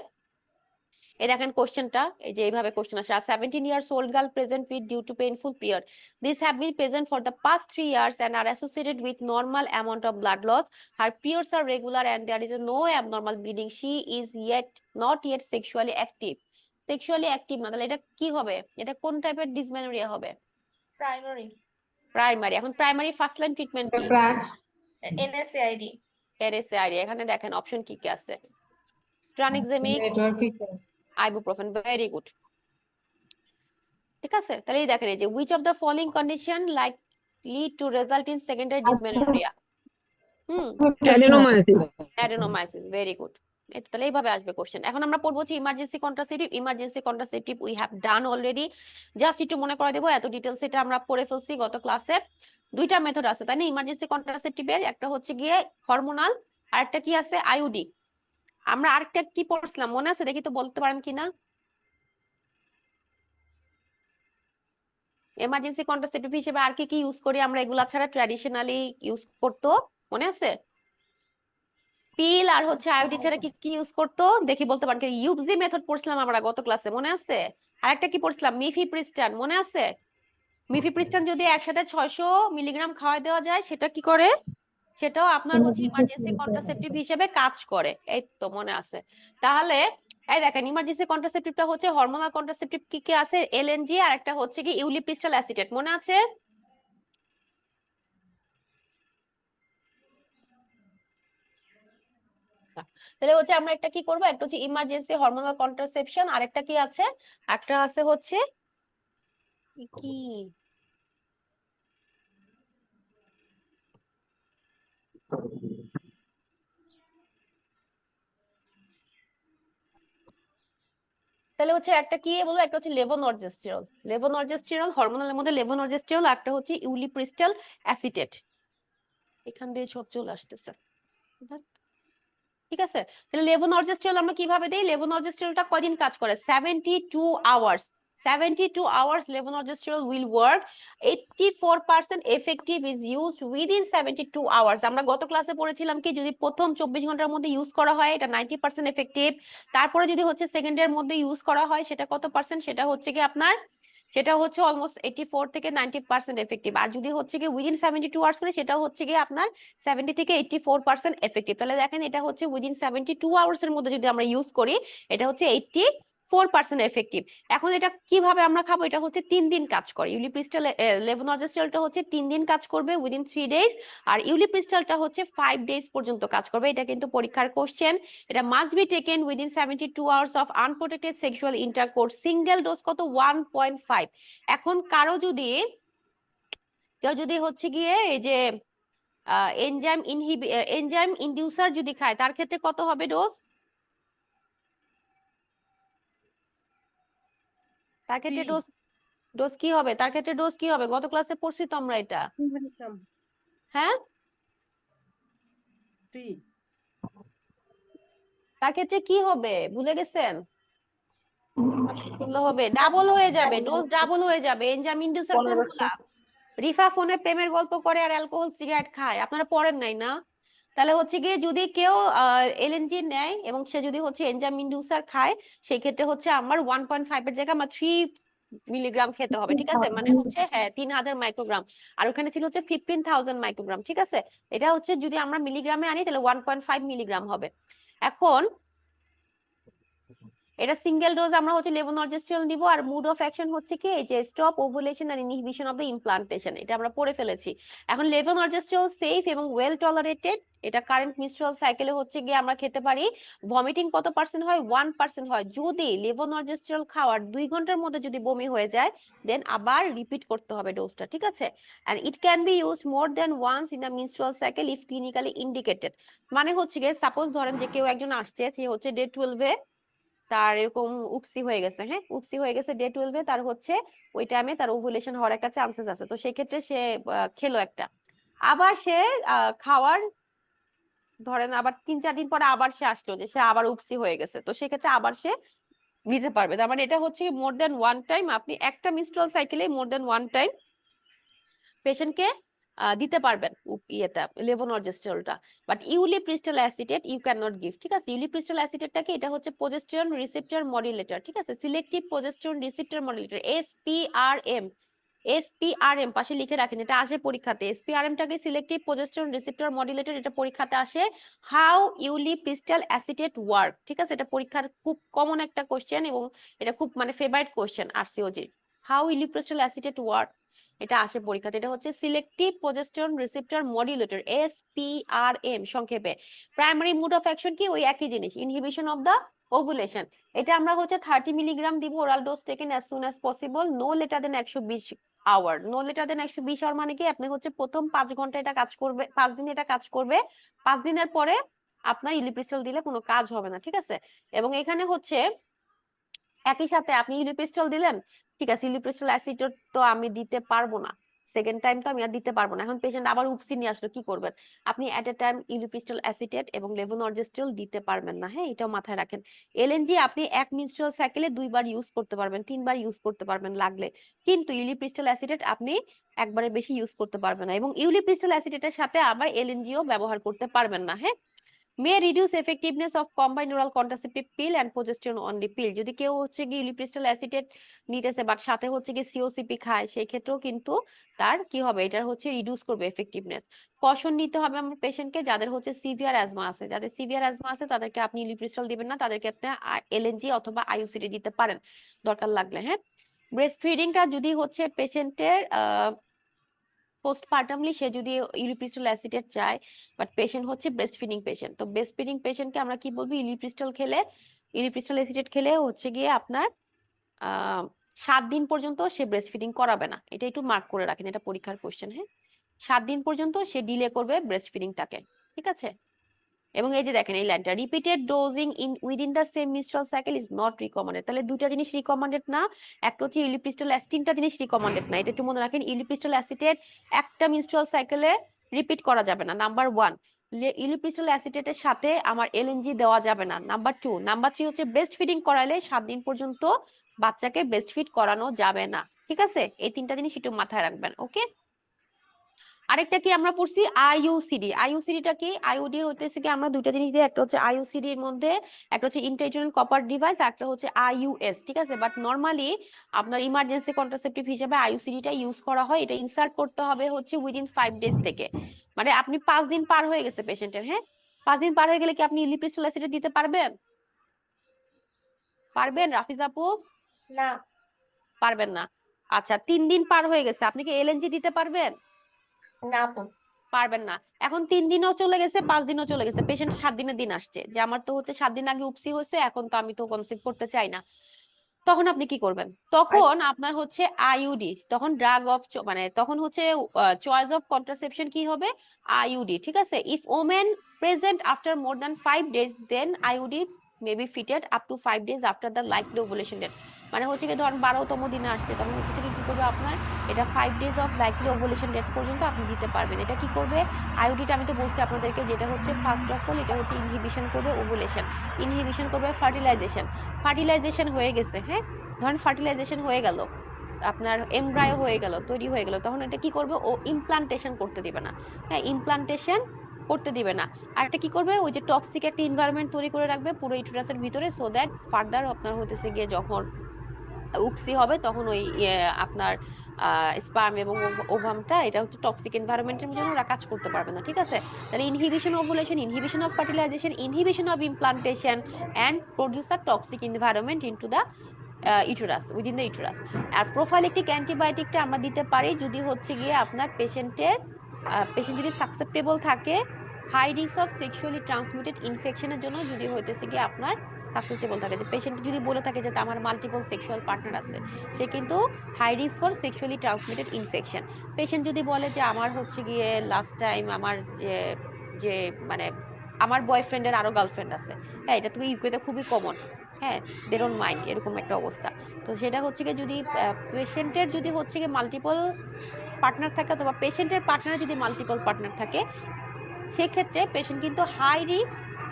এই দেখেন কোশ্চেনটা, এই যে এইভাবে কোশ্চেন আসে। 17 years old girl present with due to painful period. These have been present for the past 3 years and are associated with normal amount of blood loss. Her periods are regular and there is no abnormal bleeding. She is not yet sexually active. Sexually active না, তাহলে এটা কি হবে? এটা কোন টাইপের dysmenorrhoea হবে? Primary primary. এখন প্রাইমারি ফার্স্ট লাইন ট্রিটমেন্ট কি? NSAID NSAID। এখানে দেখেন অপশন কি কি আছে, tranexamic, networking. Ibuprofen. Very good. ঠিক আছে? তাহলে এই দেখেন এই যে which of the following condition likely to result in secondary dysmenorrhea? Adenomyosis. Adenomyosis, very good. তাহলে এইভাবে আসবে কোশ্চেন। এখন আমরা পড়বো হচ্ছে emergency contraceptive we have done already, just একটু মনে করে দেবো, এত ডিটেলস এটা আমরা পড়ে ফেলছি গত ক্লাসে। দুইটা মেথড আছে তাই না ইমার্জেন্সি কন্ট্রাসেপটিভের, একটা হচ্ছে গিয়ে হরমোনাল আর একটা কি আছে আইউডি। আমরা আরেকটা কি পড়ছিলাম মনে আছে দেখি তো বলতে পারেন কিনা? এমার্জেন্সি কন্ট্রাসেপটিভ হিসেবে আর কি কি ইউজ করি আমরা, এগুলা ছাড়া ট্র্যাডিশনালি ইউজ করতো মনে আছে? পিল আর হচ্ছে আইওডি ছাড়া কি কি ইউজ করতো দেখি বলতে পারেন। ইউজি মেথড পড়ছিলাম আমরা গত ক্লাসে মনে আছে? আরেকটা কি পড়ছিলাম মিফিপ্রিস্টান মনে আছে? মিফিপ্রিস্টান যদি একসাথে 600 মিলিগ্রাম খাওয়াই দেওয়া যায় সেটা কি করে, সেটাও আপনার হচ্ছে ইমার্জেন্সি কন্ট্রাসেপটিভ হিসেবে কাজ করে, এই তো মনে আছে। তাহলে এই দেখেন ইমার্জেন্সি কন্ট্রাসেপটিভটা হচ্ছে হরমোনাল কন্ট্রাসেপটিভ কি কি আছে, এলএনজি আর একটা হচ্ছে কি ইউলিপ্রিস্টাল অ্যাসিটেট মনে আছে? তাহলে হচ্ছে আমরা একটা কি করব, একটা হচ্ছে ইমার্জেন্সি হরমোনাল কন্ট্রাসেপশন আর একটা কি আছে, একটা আছে হচ্ছে কি তাহলে হচ্ছে একটা কি বলবো, একটা হচ্ছে লেভোনর্জেস্টেরল হরমোনালের মধ্যে লেভোনর্জেস্টেরল, একটা হচ্ছে ইউলিপ্রিস্টাল অ্যাসিটেট। এখান দিয়ে সব চলে আসতেছে, ঠিক আছে? তাহলে লেভোনর্জেস্টেরল আমরা কিভাবে দেই, লেভোনর্জেস্টেরলটা কয়দিন কাজ করে, 72 hours. 72 hours levonorgestrel will work. 84% effective is used within 72 hours. আমরা গত ক্লাসে পড়েছিলাম কি যদি প্রথম 24 ঘন্টার মধ্যে ইউজ করা হয় এটা 90% এফেক্টিভ, তারপরে যদি হচ্ছে সেকেন্ডের মধ্যে ইউজ করা হয় সেটা কত পার্সেন্ট, সেটা হচ্ছে কি আপনার সেটা হচ্ছে অলমোস্ট 84 থেকে 90% এফেক্টিভ। আর যদি হচ্ছে কি উইদিন 72 আওয়ার্স করে সেটা হচ্ছে কি আপনার 70 থেকে 84% এফেক্টিভ। তাহলে দেখেন এটা হচ্ছে উইদিন 72 আওয়ার্স এর মধ্যে যদি আমরা ইউজ করি এটা হচ্ছে 84% এফেক্টিভ। এখন এটা কিভাবে আমরা খাবো, এটা হচ্ছে 3 দিন কাজ করে। ইউলিপ্রিস্টাল লেভোনর্জেস্টেরলটা হচ্ছে 3 দিন কাজ করবে উইদিন 3 ডেজ, আর ইউলিপ্রিস্টালটা হচ্ছে 5 ডেজ পর্যন্ত কাজ করবে। এটা কিন্তু পরীক্ষার কোশ্চেন। এটা must be taken within 72 hours of unprotected sexual intercourse. Single dose কত 1.5। এখন কেউ যদি হচ্ছে গিয়ে এই যে এনজাইম ইনডিউসার যদি খায় তার ক্ষেত্রে কত হবে ডোজ, তার ক্ষেত্রে ডোজ কি হবে, তার ক্ষেত্রে ডোজ কি হবে, গত ক্লাসে পড়ছি তো আমরা এটা। হ্যাঁ তার ক্ষেত্রে কি হবে ভুলে গেছেন? হবে ডাবল হয়ে যাবে, ডোজ ডাবল হয়ে যাবে। এনজাইম ইনডিউসার কোনগুলা, রিফা ফোনে প্রেমের গল্প করে আর অ্যালকোহল সিগারেট খায়, আপনারা পড়েন নাই না? তাহলে হচ্ছে গিয়ে যদি কেউ এলএনজি নেয় এবং সে যদি হচ্ছে এনজাইম ইনডিউসার খায় সেই ক্ষেত্রে হচ্ছে আমার 1.5 এর জায়গায় আমার 3 মিলিগ্রাম খেতে হবে, ঠিক আছে? মানে হচ্ছে হ্যাঁ 3000 মাইক্রোগ্রাম, আর ওখানে ছিল হচ্ছে 15,000 মাইক্রোগ্রাম, ঠিক আছে? এটা হচ্ছে যদি আমরা মিলিগ্রামে আনি তাহলে 1.5 মিলিগ্রাম হবে। এখন এটা সিঙ্গেল ডোজ আমরা হচ্ছে লেভোনর্জেস্টেরল নিব, আর মুড অফ অ্যাকশন হচ্ছে কি এই যে স্টপ ওভুলেশন আর ইনহিবিশন অফ দ্য ইমপ্লান্টেশন, এটা আমরা পড়ে ফেলেছি। এখন লেভোনর্জেস্টেরল সেফ এবং ওয়েল টলারেটেড, এটা কারেন্ট মেনস্ট্রুয়াল সাইকেলে হচ্ছে গিয়ে আমরা খেতে পারি। ভমিটিং কত পার্সেন্ট হয়, 1% হয়। যদি লেভোনর্জেস্টেরল খাওয়ার 2 ঘন্টার মধ্যে যদি বমি হয়ে যায় দেন আবার রিপিট করতে হবে ডোজটা, ঠিক আছে? And it can be used more than once in the menstrual cycle if clinically indicated. মানে হচ্ছে গিয়ে সাপোজ ধরেন যে কেউ একজন আসছে, সে হচ্ছে ডে 12-এ তার এরকম উপসি হয়ে গেছে, হ্যাঁ উপসি হয়ে গেছে ডে 12-এ, তার হচ্ছে ওই টাইমে তার ওভুলেশন হওয়ার একটা চান্সেস আছে, তো সেই ক্ষেত্রে সে খেলো একটা, আবার সে খাওয়ার ধরেন আবার 3-4 দিন পরে আবার সে আসলো যে সে আবার উপসি হয়ে গেছে, তো সেক্ষেত্রে আবার সে নিতে পারবে। তার মানে এটা হচ্ছে মোর দেন ওয়ান টাইম, আপনি একটা মেনস্ট্রুয়াল সাইকেলে মোর দেন ওয়ান টাইম পেশেন্টকে দিতে পারবেন ইয়েটা লেভোনর্জেস্টেরলটা। But ulipristal acetate you can not give, ঠিক আছে? ইউলিপ্রিস্টাল অ্যাসিটেটটা কি, এটা হচ্ছে প্রোজেস্টেরন রিসেপ্টর মডুলেটর, ঠিক আছে? সিলেক্টিভ প্রোজেস্টেরন রিসেপ্টর মডুলেটর, এসপিআরএম পাশে লিখে রাখেন, এটা আসে পরীক্ষাতে। এসপিআরএমটাকে সিলেক্টিভ প্রোজেস্টেরন রিসেপ্টর মডুলেটর, এটা পরীক্ষাতে আসে। হাউ ইউলিপ্রিস্টাল অ্যাসিটেট ওয়ার্ক, ঠিক আছে? এটা পরীক্ষার খুব কমন একটা কোশ্চেন এবং এটা খুব মানে favourite question RCOG. How ulipristal acetate work, এটা আসে পরীক্ষাতে। এটা হচ্ছে selective progesterone receptor modulator, SPRM সংক্ষেপে। প্রাইমারি মুড অফ অ্যাকশন কি, ওই একই জিনিস, ইনহিবিশন অফ দা ওভুলেশন। এটা আমরা হচ্ছে 30 মিলিগ্রাম দিব, oral dose taken as soon as possible, no later than 120 hour. No later than 120 hour মানে কি, আপনি হচ্ছে প্রথম 5 ঘন্টা এটা কাজ করবে, 5 দিন এটা কাজ করবে, 5 দিনের পরে আপনার ইউলিপ্রিস্টল দিলে কোনো কাজ হবে না, ঠিক আছে। এবং এখানে হচ্ছে একই সাথে আপনি ইউলিপ্রিস্টল দিলেন, ঠিক আছে, ইউলিপ্রিস্টল অ্যাসিটেট তো আমি দিতে পারবো না, সেকেন্ড টাইম তো আমি আর দিতে পারবো না। এখন পেশেন্ট আবার উপসি নিয়ে আসলো, কি করবেন? আপনি এট এ টাইম ইউলিপ্রিস্টল অ্যাসিটেট এবং লেভোনর্জেস্ট্রল দিতে পারবেন না, হ্যাঁ, এটাও মাথায় রাখেন। এলএনজি আপনি এক মেনস্ট্রুয়াল সাইকেলে 2 বার ইউজ করতে পারবেন, 3 বার ইউজ করতে পারবেন লাগলে, কিন্তু ইউলিপ্রিস্টল অ্যাসিটেট আপনি একবারের বেশি ইউজ করতে পারবেন না। এবং ইউলিপ্রিস্টল অ্যাসিটেটের সাথে আবার এলএনজিও ব্যবহার করতে পারবেন না, হ্যাঁ। may reduce effectiveness of combined oral contraceptive pill and progesterone only pill। যদি কেউ হচ্ছে কি ইউলিপ্রিস্টল অ্যাসিটেট নিতেছে বাট সাথে হচ্ছে কি সিওসিপি খায়, সেই ক্ষেত্রেও কিন্তু তার কি হবে, এটার হচ্ছে রিডিউস করবে এফেক্টিভনেস। কশন নিতে হবে আমার পেশেন্টকে যাদের হচ্ছে সিভিয়ার অ্যাজমা আছে, যাদের সিভিয়ার অ্যাজমা আছে তাদেরকে আপনি ইউলিপ্রিস্টল দিবেন না, তাদেরকে আপনি এলএনজি অথবা আইইউসিডি দিতে পারেন দরকার লাগলে, হ্যাঁ। ব্রেস্ট ফিডিংটা যদি হচ্ছে পেশেন্টের পোস্টপার্টামলি সে যদি ইউলিপ্রিস্টল অ্যাসিটেট চায়, বাট পেশেন্ট হচ্ছে ব্রেস্ট ফিডিং পেশেন্ট, তো ব্রেস্ট ফিডিং পেশেন্টকে আমরা কি বলবো, ইউলিপ্রিস্টল অ্যাসিটেট খেলে হচ্ছে গিয়ে আপনার 7 দিন পর্যন্ত সে ব্রেস্ট ফিডিং করাবে না, এটা একটু মার্ক করে রাখেন, এটা পরীক্ষার কোশ্চেন, হ্যাঁ। 7 দিন পর্যন্ত সে ডিলে করবে ব্রেস্ট ফিডিংটাকে, ঠিক আছে। এবং এই যে দেখেন এই লাইনটা, repeated dosing in within the same menstrual cycle is not recommended. তাহলে দুইটা জিনিস রিকমেন্ডেড না, একটা হচ্ছে ইউলিপ্রিস্টল অ্যাসিটেটটা জিনিস রিকমেন্ডেড না, এটা একটু মনে রাখেন। ইউলিপ্রিস্টল অ্যাসিটেট একটা মেনস্ট্রুয়াল সাইকেলে রিপিট করা যাবে না, নাম্বার 1। ইউলিপ্রিস্টল অ্যাসিটেটের সাথে আমার এলএনজি দেওয়া যাবে না, নাম্বার 2। নাম্বার 3 হচ্ছে ব্রেস্ট ফিডিং করালে 7 দিন পর্যন্ত বাচ্চাকে ব্রেস্ট ফিড করানো যাবে না, ঠিক আছে। এই 3টা জিনিস একটু মাথায় রাখবেন, ওকে। আরেকটা কি আমরা পড়ছি আইইউসিডি। আইইউসিডিটা কি? আইইউডি হতেছে কি আমরা দুইটা জিনিস দিয়ে, একটা হচ্ছে আইইউসিডি এর মধ্যে একটা হচ্ছে ইন্ট্রাইউটেরাইন কপার ডিভাইস, একটা হচ্ছে আইইউএস, ঠিক আছে। বাট নরমালি আপনার ইমার্জেন্সি কন্ট্রাসেপটিভ হিসেবে আইইউসিডিটা ইউজ করা হয়। এটা ইনসার্ট করতে হবে হচ্ছে উইদিন 5 ডেজ থেকে, মানে আপনি 5 দিন পার হয়ে গেছে পেশেন্টের, হ্যাঁ, 5 দিন পার হয়ে গেলে কি আপনি ইউলিপ্রিস্টল অ্যাসিড দিতে পারবেন? পারবেন রাফিজ আপু? না। পারবেন না। আচ্ছা 3 দিন পার হয়ে গেছে, আপনি কি এলএনজি দিতে পারবেন? না আপু। পারবেন না। এখন 3 দিনও চলে গেছে, 5 দিনও চলে গেছে, পেশেন্ট 7 দিনের দিন আসছে যে আমার তো হচ্ছে 7 দিন আগে উপসি হয়েছে, এখন তো আমি তো কনসিভ করতে চাই না। তখন আপনি কি করবেন? তখন আপনার হচ্ছে আইইউডি, তখন ড্রাগ অফ মানে তখন হচ্ছে চয়েস অফ কন্ট্রাসেপশন কি হবে? আইইউডি, ঠিক আছে। If women present after more than 5 days then IUD may be fitted up to 5 days after the likely ovulation date. মানে হচ্ছে কি ধরেন 12তম দিনে আসছে, তখন হচ্ছে কি করবে আপনার এটা 5 days of likely ovulation date পর্যন্ত আপনি দিতে পারবেন। এটা কি করবে? আইইউডিটা আমি তো বলছি আপনাদেরকে, যেটা হচ্ছে ফার্স্ট অফ অল এটা হচ্ছে ইনহিবিশন করবে ওভুলেশন, ইনহিবিশন করবে ফার্টিলাইজেশন হয়ে গেছে, হ্যাঁ। ধরেন ফার্টিলাইজেশন হয়ে গেল, আপনার এমব্রায়ো হয়ে গেল, তৈরি হয়ে গেল, তখন এটা কি করবে? ও ইমপ্লান্টেশন করতে দিবে না, হ্যাঁ, ইমপ্লান্টেশন করতে দিবে না। আর এটা কি করবে? ওই যে টক্সিক একটা এনভায়রনমেন্ট তৈরি করে রাখবে পুরো ইউটেরাসের ভিতরে, সো দ্যাট ফার্দার আপনার হতেছে গিয়ে যখন উপসি হবে তখন ওই আপনার স্পার্ম এবং ওভামটা এটা হচ্ছে টক্সিক এনভায়রনমেন্টের জন্য ওরা কাজ করতে পারবে না, ঠিক আছে। তাহলে inhibition of ovulation, inhibition of fertilization, inhibition of implantation and produce a toxic environment into the uterus, within the uterus. আর প্রোফাইলেক্টিক অ্যান্টিবায়োটিকটা আমরা দিতে পারি যদি হচ্ছে গিয়ে আপনার পেশেন্ট যদি সাসেপ্টেবল থাকে high risk of sexually transmitted ইনফেকশনের জন্য, যদি হইতেছে গিয়ে আপনার সাসেপ্টেবল থাকে, যে পেশেন্ট যদি বলে থাকে যে আমার মাল্টিপল সেক্সুয়াল পার্টনার আছে, সে কিন্তু high risk for sexually transmitted infection. Patient যদি বলে যে আমার হচ্ছে গিয়ে লাস্ট টাইম আমার যে মানে আমার বয়ফ্রেন্ডের আরো গার্লফ্রেন্ড আছে, হ্যাঁ, এটা তো ইউকেতে খুবই কমন, হ্যাঁ, দে ডোন্ট মাইন্ড, এরকম একটা অবস্থা। তো সেটা হচ্ছে গিয়ে যদি পেশেন্টের যদি হচ্ছে গিয়ে মাল্টিপল পার্টনার থাকে অথবা পেশেন্টের পার্টনার যদি মাল্টিপল পার্টনার থাকে, সেক্ষেত্রে পেশেন্ট কিন্তু high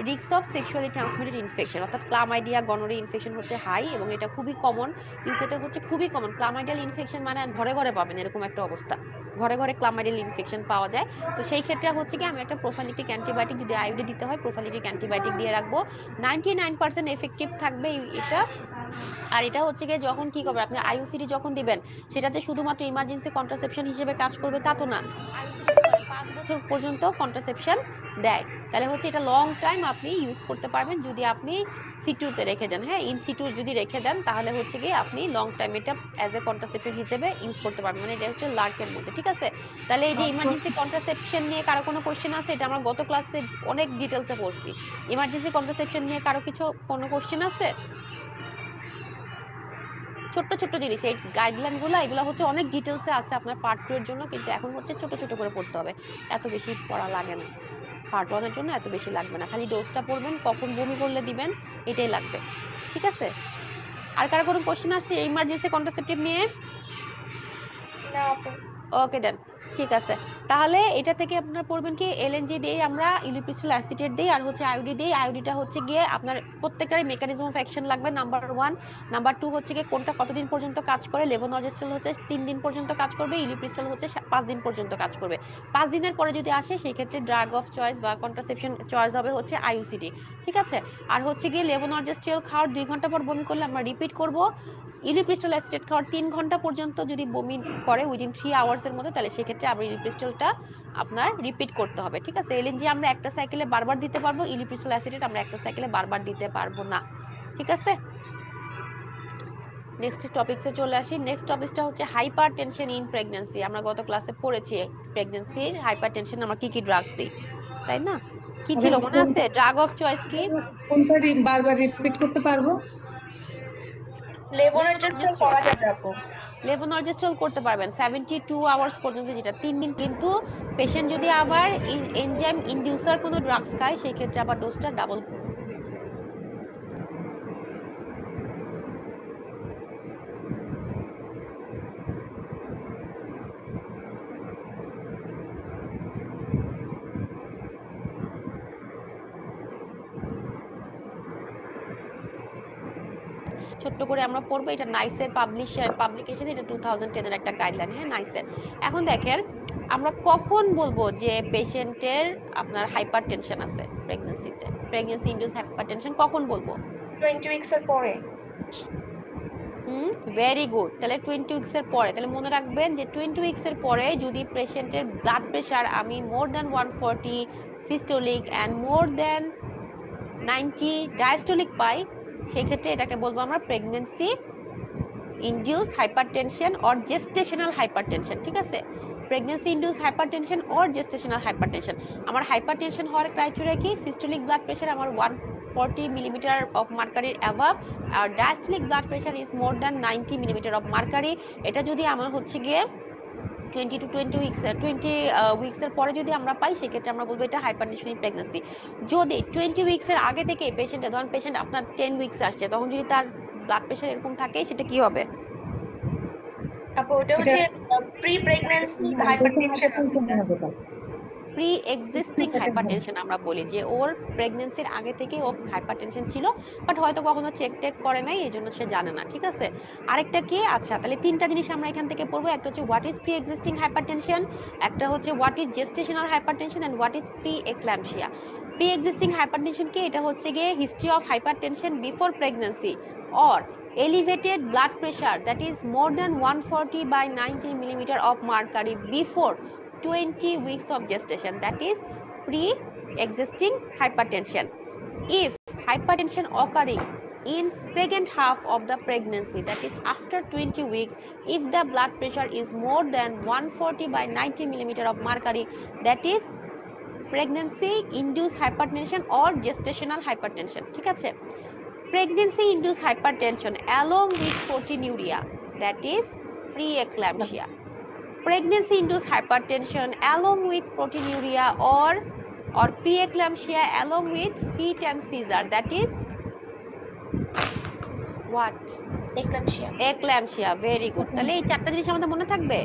risk of sexually transmitted infection, অর্থাৎ ক্লামাইডিয়া গনোরিয়া ইনফেকশন হচ্ছে হাই, এবং এটা খুবই কমন, ইউকেতে হচ্ছে খুবই কমন। ক্লামাইডিয়াল ইনফেকশন মানে ঘরে ঘরে পাবেন এরকম একটা অবস্থা, ঘরে ঘরে ক্লামাইডিয়াল ইনফেকশন পাওয়া যায়। তো সেই ক্ষেত্রে হচ্ছে কি আমি একটা প্রোফাইলেক্টিক অ্যান্টিবায়োটিক, যদি আইইউডি দিতে হয় প্রোফাইলেক্টিক অ্যান্টিবায়োটিক দিয়ে রাখবো, 99% এফেক্টিভ থাকবে এটা। আর এটা হচ্ছে গিয়ে যখন কি করবে আপনি আইইউসিডি যখন দিবেন, সেটাতে শুধুমাত্র ইমার্জেন্সি কন্ট্রাসেপশন হিসেবে কাজ করবে তা তো না, 5 বছর পর্যন্ত কন্ট্রাসেপশন দেয়। তাহলে হচ্ছে এটা লং টাইম আপনি ইউজ করতে পারবেন যদি আপনি সিটুতে রেখে দেন, হ্যাঁ, ইন সিটু যদি রেখে দেন তাহলে হচ্ছে গিয়ে আপনি লং টাইম এটা অ্যাজ এ কন্ট্রাসেপটিভ হিসেবে ইউজ করতে পারবেন, মানে এটা হচ্ছে লার্কের মধ্যে, ঠিক আছে। তাহলে এই যে ইমার্জেন্সি কন্ট্রাসেপশন নিয়ে কারো কোনো কোশ্চেন আছে? এটা আমরা গত ক্লাসে অনেক ডিটেলসে পড়ছি। ইমার্জেন্সি কন্ট্রাসেপশন নিয়ে কারো কোনো কোশ্চেন আছে? ছোট্ট ছোট্ট জিনিস, এই গাইডলাইন গুলো এগুলো হচ্ছে অনেক ডিটেলসে আছে আপনার পার্ট 2 এর জন্য, কিন্তু এখন হচ্ছে ছোট ছোট করে পড়তে হবে, এত বেশি পড়া লাগে না। পার্ট 1 এর জন্য এত বেশি লাগবে না, খালি ডোজটা পড়বেন, কখন বমি করলে দিবেন এটাই লাগবে, ঠিক আছে? আর কারো কোনো কোশ্চেন আছে ইমার্জেন্সি কন্ট্রাসেপটিভ নিয়ে? না আপু। ওকে দেন, ঠিক আছে। তাহলে এটা থেকে আপনারা পড়বেন কি এলএনজি দেই আমরা, ইলিপ্রিস্টল অ্যাসিটেট দেই, আর হচ্ছে আইওডি দেই। আইওডিটা হচ্ছে গিয়ে আপনার প্রত্যেকটারই মেকানিজম অফ অ্যাকশন লাগবে, নাম্বার 1। নাম্বার 2 হচ্ছে গিয়ে কোনটা কতদিন পর্যন্ত কাজ করে। লেভোনর্জেস্ট্রল হচ্ছে 3 দিন পর্যন্ত কাজ করবে, ইলিপ্রিস্টল হচ্ছে 5 দিন পর্যন্ত কাজ করবে। 5 দিনের পরে যদি আসে সেই ক্ষেত্রে ড্রাগ অফ চয়েস বা কন্ট্রাসেপশন চয়েস হবে হচ্ছে আইইউসিডি, ঠিক আছে? আর হচ্ছে গিয়ে লেভোনর্জেস্ট্রল খাওয়ার 2 ঘন্টা পর বমি করলে আমরা রিপিট করব। ইলিপ্রিস্টল অ্যাসিটেট খাওয়ার 3 ঘন্টা পর্যন্ত যদি বমি করে উইদিন 3 আওয়ার্স এর মধ্যে, তাহলে সেক্ষেত্রে আবার ইলিপ্রিস্টলটা আপনার রিপিট করতে হবে, ঠিক আছে? এলএনজি আমরা একটা সাইকেলে বারবার দিতে পারবো, ইলিপ্রিস্টল অ্যাসিটেট আমরা একটা সাইকেলে বারবার দিতে পারবো না, ঠিক আছে? নেক্সট টপিকসে চলে আসি। নেক্সট টপিকটা হচ্ছে হাইপারটেনশন ইন প্রেগন্যান্সি। আমরা গত ক্লাসে পড়েছি প্রেগন্যান্সির হাইপারটেনশন আমরা কি কি ড্রাগস দিই, তাই না? কি ছিল মনে আছে? ড্রাগ অফ চয়েস কি? কোনটা বারবার রিপিট করতে পারবো? লেভোনর্জেস্ট্রল করা যাবে আপু। লেভোনর্জেস্ট্রল করতে পারবেন 72 আওয়ার্স পর্যন্ত, যেটা 3 দিন। কিন্তু পেশেন্ট যদি আবার এনজাইম ইনডিউসার কোনো ড্রাগস খায় সেই ক্ষেত্রে আবার ডোজটা ডাবল। ছোট্ট করে আমরা পড়বো, এটা নাইসের পাবলিকেশন, এটা 2010 এর একটা গাইডলাইন, হ্যাঁ নাইসের। এখন দেখেন আমরা কখন বলবো যে পেশেন্টের আপনার হাইপারটেনশন আছে প্রেগন্যান্সিতে, প্রেগন্যান্সি ইনডিউস হাইপারটেনশন কখন বলবো? 20 উইকস এর পরে। Very good. তাহলে 20 উইকস এর পরে, তাহলে মনে রাখবেন যে 20 উইকস এর পরে যদি পেশেন্টের ব্লাড প্রেশার আমি more than 140 systolic and more than 90 diastolic পাই, সেক্ষেত্রে এটাকে বলবো আমরা pregnancy induce hypertension or gestational hypertension, ঠিক আছে? Pregnancy induce hypertension or gestational hypertension. আমার হাইপারটেনশন হওয়ার ক্রাইটেরিয়া কি? সিস্টোলিক ব্লাড প্রেশার আমার 140 মিলিমিটার অফ মার্কারির অ্যাভাব, আর diastolic blood pressure is more than 90 millimetre of mercury. এটা যদি আমার হচ্ছে গিয়ে 20 উইকস এর পরে যদি আমরা পাই, সেক্ষেত্রে আমরা বলবো এটা হাইপারটেনশন ইন প্রেগন্যান্সি। যদি 20 উইকস এর আগে থেকে পেশেন্টের, ধরুন পেশেন্ট আপনার 10 উইকস আসছে, তখন যদি তার ব্লাড প্রেশার এরকম থাকে, সেটা কি হবে? আপু ওটা হচ্ছে প্রি প্রেগন্যান্সি হাইপারটেনশন আছে। প্রি এক্সিস্টিং হাইপারটেনশন আমরা বলি, যে ওর প্রেগন্যান্সির আগে থেকে ও হাইপারটেনশন ছিল, বাট হয়তো কখনো চেক করে নাই, এই জন্য সে জানে না, ঠিক আছে? আরেকটা কি? আচ্ছা, তাহলে 3টা জিনিস আমরা এখান থেকে পড়বো। একটা হচ্ছে what is pre existing hypertension, একটা হচ্ছে what is gestational hypertension, and what is pre eclampsia. Pre existing hypertension কি? এটা হচ্ছে গিয়ে history of hypertension before pregnancy or elevated blood pressure that is more than 140 by 90 millimeter of mercury before 20 weeks of gestation, that is pre-existing hypertension. If hypertension occurring in second half of the pregnancy, that is after 20 weeks, if the blood pressure is more than 140 by 90 millimeter of mercury, that is pregnancy induced hypertension or gestational hypertension, ঠিক আছে? Pregnancy induced hypertension along with proteinuria, that is preeclampsia. Pregnancy induced hypertension along with proteinuria or preeclampsia along with fit and seizure, that is what? Eclampsia. Very good. তাহলে এই চারটা জিনিস আমাদের মনে থাকবে।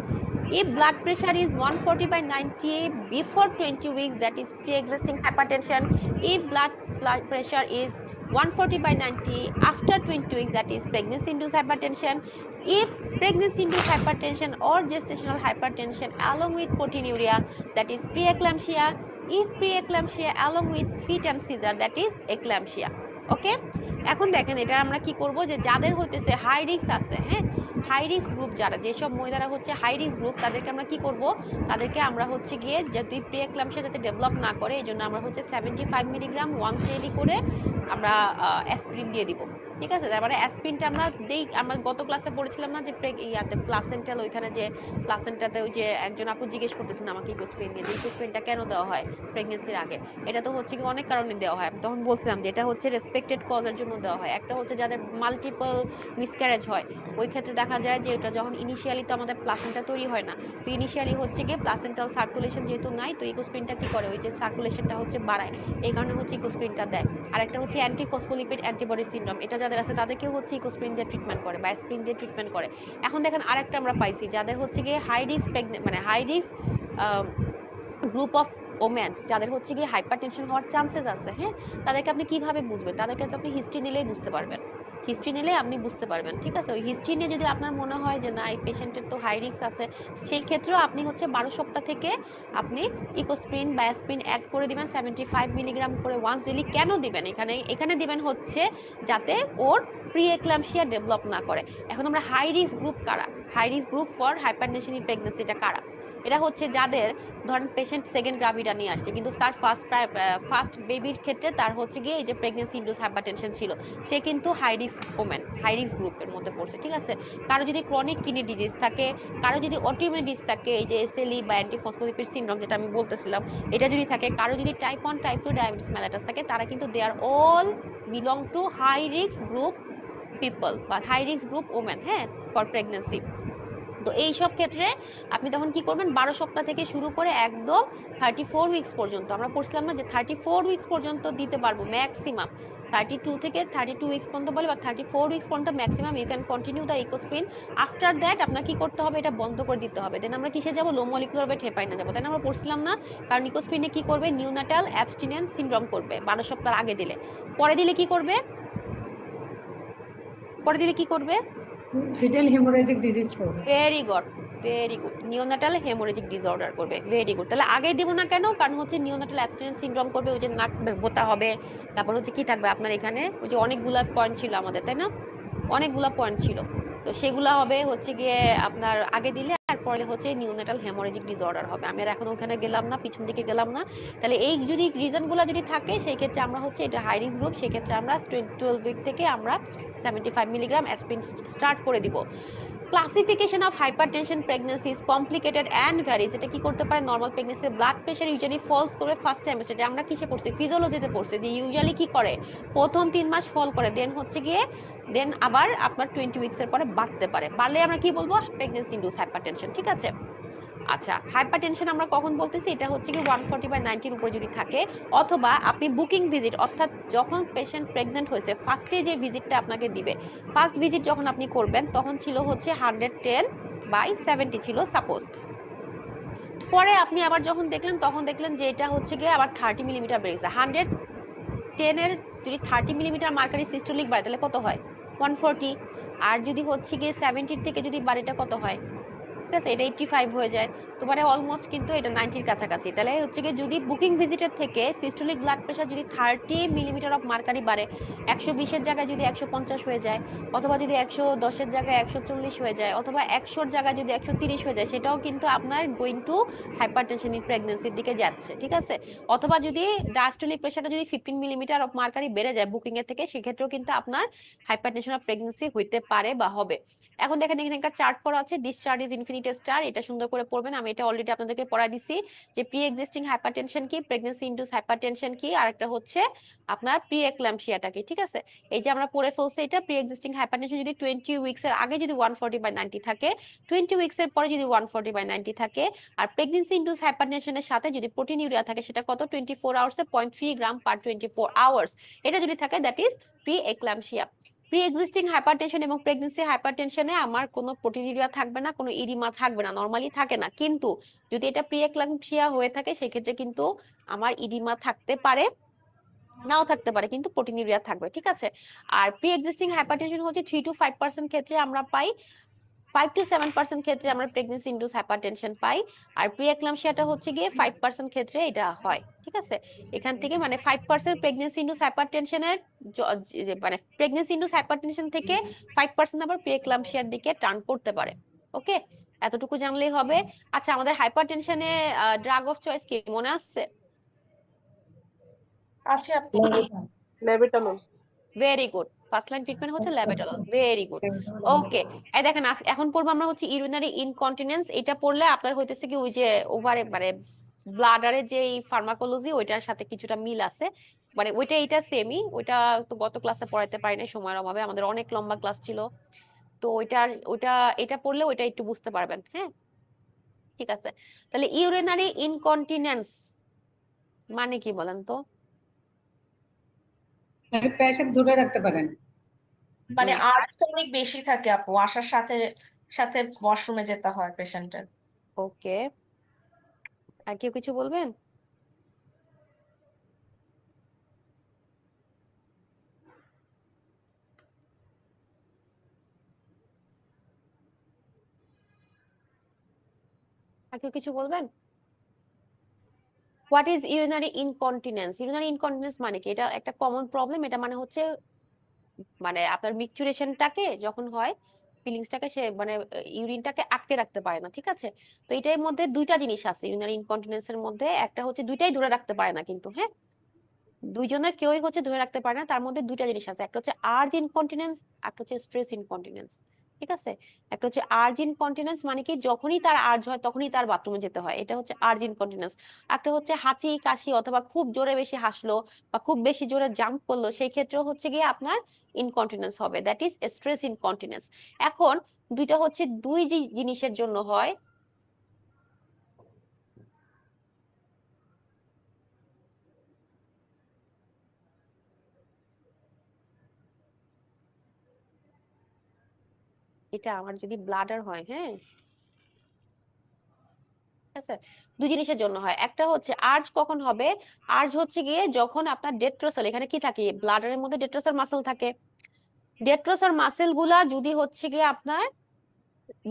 If blood pressure is 140 by 90 before 20 weeks, that is pre-existing hypertension. If blood pressure is 140 by 90 after 20 weeks, that is pregnancy induced hypertension. If pregnancy induced hypertension or gestational hypertension along with proteinuria, that is preeclampsia. If preeclampsia along with fit and seizure, that is eclampsia. ওকে, এখন দেখেন এটা আমরা কি করব, যে যাদের হইতেছে high risk আছে, হ্যাঁ হাই রিস্ক গ্রুপ, যারা যেসব মহিলারা হচ্ছে হাই রিস্ক গ্রুপ, তাদেরকে আমরা কি করব, তাদেরকে আমরা হচ্ছে গিয়ে যদি প্রিএক্লাম্পসিয়া যাতে ডেভেলপ না করে, এই জন্য আমরা হচ্ছে 75 মিলিগ্রাম ওয়ান্স ডেইলি করে আমরা অ্যাসপিরিন দিয়ে দিব। ঠিক আছে, তার মানে অ্যাসপিনটা আমরা গত ক্লাসে পড়েছিলাম না যে ইয়াতে প্লাসেন্টাল, ওইখানে যে প্লাসেন্টাতে ওই যে একজন আপু জিজ্ঞেস করতেছেন আমাকে ইকোস্প্রিন নিয়ে, যে ইকোস্প্রিনটা কেন দেওয়া হয় প্রেগনেন্সির আগে। এটা তো হচ্ছে কি অনেক কারণে দেওয়া হয়, আমি তখন বলছিলাম যে এটা হচ্ছে রেসপেক্টেড কজের জন্য দেওয়া হয়। একটা হচ্ছে যাদের মাল্টিপল মিসক্যারেজ হয়, ওই ক্ষেত্রে দেখা যায় যে এটা যখন ইনিশিয়ালি তো আমাদের প্লাসেন্টা তৈরি হয় না, তো ইনিশিয়ালি হচ্ছে গিয়ে প্লাসেন্টাল সার্কুলেশন যেহেতু নাই, তো ইকোস্প্রিনটা কি করে ওই যে সার্কুলেশনটা হচ্ছে বাড়ায়, এই কারণে হচ্ছে ইকোস্প্রিনটা দেয়। আর একটা হচ্ছে অ্যান্টিফসফোলিপিড অ্যান্টিবডি সিনড্রোম, এটা যাদের আছে তাদেরকেও হচ্ছে ইকোস্প্রিন দিয়ে ট্রিটমেন্ট করে বা অ্যাসপিরিন দিয়ে ট্রিটমেন্ট করে। এখন দেখেন আরেকটা আমরা পাইছি যাদের হচ্ছে গিয়ে হাই রিস্ক মানে high risk group of women, যাদের হচ্ছে গিয়ে হাইপারটেনশন হওয়ার চান্সেস আছে। হ্যাঁ, তাদেরকে আপনি কিভাবে বুঝবেন? তাদেরকে আপনি হিস্ট্রি নিলেই বুঝতে পারবেন, হিস্ট্রি নিলে আপনি বুঝতে পারবেন। ঠিক আছে, ওই হিস্ট্রি নিয়ে যদি আপনার মনে হয় যে না এই পেশেন্টের তো হাই রিস্ক আছে, সেই ক্ষেত্রেও আপনি হচ্ছে 12 সপ্তাহ থেকে আপনি ইকোস্প্রিন বা অ্যাসপিরিন অ্যাড করে দিবেন 75 মিলিগ্রাম করে ওয়ান্স ডেইলি। কেন দিবেন? এখানে দিবেন হচ্ছে যাতে ওর প্রি এক্লাম্পসিয়া ডেভেলপ না করে। এখন আমরা হাই রিস্ক গ্রুপ কারা? High risk group for hypertension in pregnancy এটা কারা? এটা হচ্ছে যাদের ধরেন পেশেন্ট সেকেন্ড গ্রাভিডা নিয়ে আসছে, কিন্তু তার ফার্স্ট বেবির ক্ষেত্রে তার হচ্ছে গিয়ে এই যে প্রেগন্যান্সি ইনডিউসড হাইপারটেনশন ছিল, সে কিন্তু high risk women, high risk গ্রুপের মধ্যে পড়ছে। ঠিক আছে, কারো যদি ক্রনিক কিডনি ডিজিজ থাকে, কারো যদি অটোইমিউন ডিজিজ থাকে, এই যে এসএলই বা অ্যান্টিফসফোলিপিড সিনড্রোম যেটা আমি বলতেছিলাম, এটা যদি থাকে, কারো যদি টাইপ 1 টাইপ 2 ডায়াবেটিস মেলাটাস থাকে, তারা কিন্তু they are all belong to high risk group people বা হাই রিস্ক গ্রুপ ওমেন, হ্যাঁ, ফর প্রেগন্যান্সি। তো এই সব ক্ষেত্রে আপনি তখন কি করবেন? 12 সপ্তাহ থেকে শুরু করে একদম 34 উইকস পর্যন্ত, আমরা পড়ছিলাম না যে 34 উইকস পর্যন্ত দিতে পারবো ম্যাক্সিমাম, 32 থেকে 32 উইকস পর্যন্ত বলে বা 34 উইকস পর্যন্ত maximum you can continue the Ecosprin. After that আপনার কি করতে হবে? এটা বন্ধ করে দিতে হবে। দেন আমরা কিসে যাব? লো মলিকুলার ওয়েট হেপারিনে যাব, তাই না? আমরা পড়ছিলাম না? কারণ ইকোস্প্রিনে কি করবে? নিউনাটাল অ্যাবস্টিনেন্স সিনড্রোম করবে 12 সপ্তাহ আগে দিলে। পরে দিলে কি করবে? পরে দিলে কি করবে? ফিটাল হেমোরেজিক ডিজিজ করবে। Very good, very good, neonatal haemorrhagic disorder করবে। Very good. তাহলে আগে দেব না কেন? কারণ হচ্ছে নিওনাটাল অ্যাবস্টিনেন্স সিনড্রোম করবে, ওই যে নাক বোতা হবে, তারপর হচ্ছে কি থাকবে আপনার এখানে, ওই যে অনেকগুলা পয়েন্ট ছিল আমাদের, তাই না? অনেকগুলা পয়েন্ট ছিল, তো সেগুলা হবে হচ্ছে গিয়ে আপনার আগে দিলে, আর পরে হচ্ছে নিওনাটাল হেমোরেজিক ডিসঅর্ডার হবে। আমি আর এখন ওখানে গেলাম না, পিছন দিকে গেলাম না। তাহলে এই যদি রিজনগুলো যদি থাকে, সেই ক্ষেত্রে আমরা হচ্ছে এটা হাই রিস্ক গ্রুপ, সেই ক্ষেত্রে আমরা 12 উইক থেকে আমরা 75 মিলিগ্রাম অ্যাসপিরিন স্টার্ট করে দিব। Classification of hypertension pregnancy is complicated and varies. এটা কি করতে পারে? Normal pregnancy blood pressure usually falls করবে ফার্স্ট টাইম। সেটা আমরা কিসে পড়ছি? ফিজিওলজিতে পড়ছি যে ইউজুয়ালি কি করে, প্রথম 3 মাস ফল করে, দেন হচ্ছে গিয়ে দেন আবার আপনার 20 উইকস এর পরে বাড়তে পারে। বাড়লে আমরা কি বলবো? Pregnancy induced hypertension. ঠিক আছে, আচ্ছা, হাইপারটেনশন আমরা কখন বলতেছি? এটা হচ্ছে কি 140/90 উপরে যদি থাকে, অথবা আপনি বুকিং ভিজিট, অর্থাৎ যখন পেশেন্ট প্রেগনেন্ট হয়েছে ফার্স্টে যে ভিজিটটা আপনাকে দিবে, ফার্স্ট ভিজিট যখন আপনি করবেন তখন ছিল হচ্ছে 110/70 ছিল সাপোজ। পরে আপনি আবার যখন দেখলেন তখন দেখলেন যে এটা হচ্ছে গিয়ে আবার 30 মিলিমিটার বেড়েছে। 110 এর যদি 30 মিলিমিটার মার্কারি সিস্টোলিক বাড়ে তাহলে কত হয়? 140। আর যদি হচ্ছে গিয়ে 70 থেকে যদি বাড়ে এটা কত হয়? ঠিক আছে, এটা 85 হয়ে যায়। তোমার অলমোস্ট কিন্তু এটা 90-র কাছাকাছি। তাহলে হচ্ছে কি, যদি বুকিং ভিজিটের থেকে সিস্টোলিক ব্লাড প্রেশার যদি 30 মিলিমিটার অফ মার্কারি বাড়ে, 120-এর জায়গায় যদি 150 হয়ে যায়, অথবা যদি 110-এর জায়গায় 140 হয়ে যায়, অথবা 100-র জায়গায় যদি 130 হয়ে যায়, সেটাও কিন্তু আপনার গোয়িং টু হাইপারটেনশন ইন প্রেগন্যান্সির দিকে যাচ্ছে। ঠিক আছে, অথবা যদি ডায়াস্টোলিক প্রেশারটা যদি 15 মিলিমিটার অফ মার্কারি বেড়ে যায় বুকিং এর থেকে, সেক্ষেত্রেও কিন্তু আপনার হাইপারটেনশন অফ প্রেগন্যান্সি হইতে পারে বা হবে। এখন দেখেন এখানে একটা চার্ট করা আছে, ডিসচার্জ ইজ ইনফিনিটি স্টার, এটা সুন্দর করে পড়বেন। আমি এটা অলরেডি আপনাদেরকে পড়াই দিছি যে প্রি এক্সিস্টিং হাইপারটেনশন কি, প্রেগন্যান্সি ইনডিউসড হাইপারটেনশন কি, আর একটা হচ্ছে আপনার প্রি এক্লাম্পসিয়াটা কি। ঠিক আছে, এই যে আমরা পড়ে ফেলছি এটা। প্রি এক্সিস্টিং হাইপারটেনশন যদি 20 উইকস এর আগে যদি 140/90 থাকে, 20 উইকস এর পরে যদি 140/90 থাকে, আর প্রেগন্যান্সি ইনডিউসড হাইপারটেনশনের সাথে যদি প্রোটিনিউরিয়া থাকে, সেটা কত? 24 আওয়ার্সে 0.3 গ্রাম পার 24 আওয়ার্স। এটা যদি থাকে that is pre eclampsia. Pre existing hypertension এবং প্রেগন্যান্সি হাইপারটেনশনে আমার কোনো প্রোটিনিউরিয়া থাকবে না, কোনো ইডিমা থাকবে না, নরমালি থাকে না। কিন্তু যদি এটা প্রি এক্লাম্পসিয়া হয়ে থাকে, সেক্ষেত্রে কিন্তু আমার ইডিমা থাকতে পারে, নাও থাকতে পারে, কিন্তু প্রোটিনিউরিয়া থাকবে। ঠিক আছে, আর প্রি এক্সিস্টিং হাইপারটেনশন হচ্ছে 3 to 5% ক্ষেত্রে আমরা পাই, 5 to 7% ক্ষেত্রে আমরা প্রেগন্যান্সি ইনডিউস হাইপারটেনশন পাই, আর প্রি এক্লাম্পসিয়াটা হচ্ছে গিয়ে 5% ক্ষেত্রে এটা হয়। ঠিক আছে, এখান থেকে মানে 5% প্রেগন্যান্সি ইনডিউস হাইপারটেনশনের মানে প্রেগন্যান্সি ইনডিউস হাইপারটেনশন থেকে 5% আবার প্রি এক্লাম্পসিয়ার দিকে টার্ন করতে পারে। ওকে, এতটুকু জানলেই হবে। আচ্ছা, আমাদের হাইপারটেনশনে ড্রাগ অফ চয়েস কি মনে আসছে? আছে আপু। Labetalol. Very good, first line treatment হচ্ছে ল্যাবেটালল। Very good. ওকে, এই দেখেন এখন পড়বো আমরা হচ্ছে ইউরিনারি ইনকন্টিনেন্স। এটা পড়লে আপনার হইতেছে কি ওই যে ওভারে মানে ব্লাডারের যে ফার্মাকোলজি ওইটার সাথে কিছুটা মিল আছে, মানে ওইটা এটা সেমই। ওইটা তো গত ক্লাসে পড়াতে পারি না সময়ের অভাবে, আমাদের অনেক লম্বা ক্লাস ছিল। তো ওইটা এটা পড়লে ওইটা একটু বুঝতে পারবেন। হ্যাঁ, ঠিক আছে। তাহলে ইউরিনারি ইনকন্টিনেন্স মানে কি বলেন তো? পেশেন্ট ধরে রাখতে পারেন। মানে আর্টস অনেক বেশি থাকে আপু, আসার সাথে সাথে ওয়াশরুমে যেতে হয় পেশেন্টের। ওকে, আর কেউ কিছু বলবেন? আর কেউ কিছু বলবেন? What is urinary incontinence? Urinary incontinence মানে কি? এটা একটা কমন প্রবলেম। এটা মানে হচ্ছে মানে আপনার মিকচুরেশনটাকে যখন হয়, ফিলিংসটাকে সে মানে ইউরিনটাকে আটকে রাখতে পারে না, ঠিক আছে? তো এটার মধ্যে দুইটা জিনিস আছে ইউরিনারি ইনকন্টিনেন্স এর মধ্যে। একটা হচ্ছে দুইটাই ধরে রাখতে পারে না কিন্তু, হ্যাঁ, দুইজনের কেউই হচ্ছে ধরে রাখতে পারে না। তার মধ্যে দুইটা জিনিস আছে, একটা হচ্ছে আর্জ ইনকন্টিনেন্স, একটা হচ্ছে স্ট্রেস ইনকন্টিনেন্স, ঠিক আছে? একটা হচ্ছে আর্জ ইনকন্টিনেন্স মানে কি যখনই তার আর্জ হয় তখনই তার বাথরুমে যেতে হয়, এটা হচ্ছে আর্জ ইনকন্টিনেন্স। একটা হচ্ছে হাঁচি কাশি অথবা খুব জোরে বেশি হাসলো বা খুব বেশি জোরে জাম্প করলো, সেই ক্ষেত্রেও হচ্ছে গিয়ে আপনার ইনকন্টিনেন্স হবে, দ্যাট ইজ স্ট্রেস ইনকন্টিনেন্স। এখন দুইটা হচ্ছে দুই জিনিসের জন্য হয়। এটা আমার যদি ব্লাডার হয়, হ্যাঁ, ঠিক আছে, দুই জিনিসের জন্য হয়। একটা হচ্ছে আর্জ কখন হবে? আর্জ হচ্ছে গিয়ে যখন আপনার ডেট্রোসাল, এখানে কি থাকে ব্লাডারের মধ্যে ডেট্রোসাল মাসেল থাকে, ডেট্রোসাল মাসেল গুলা যদি হচ্ছে গিয়ে আপনার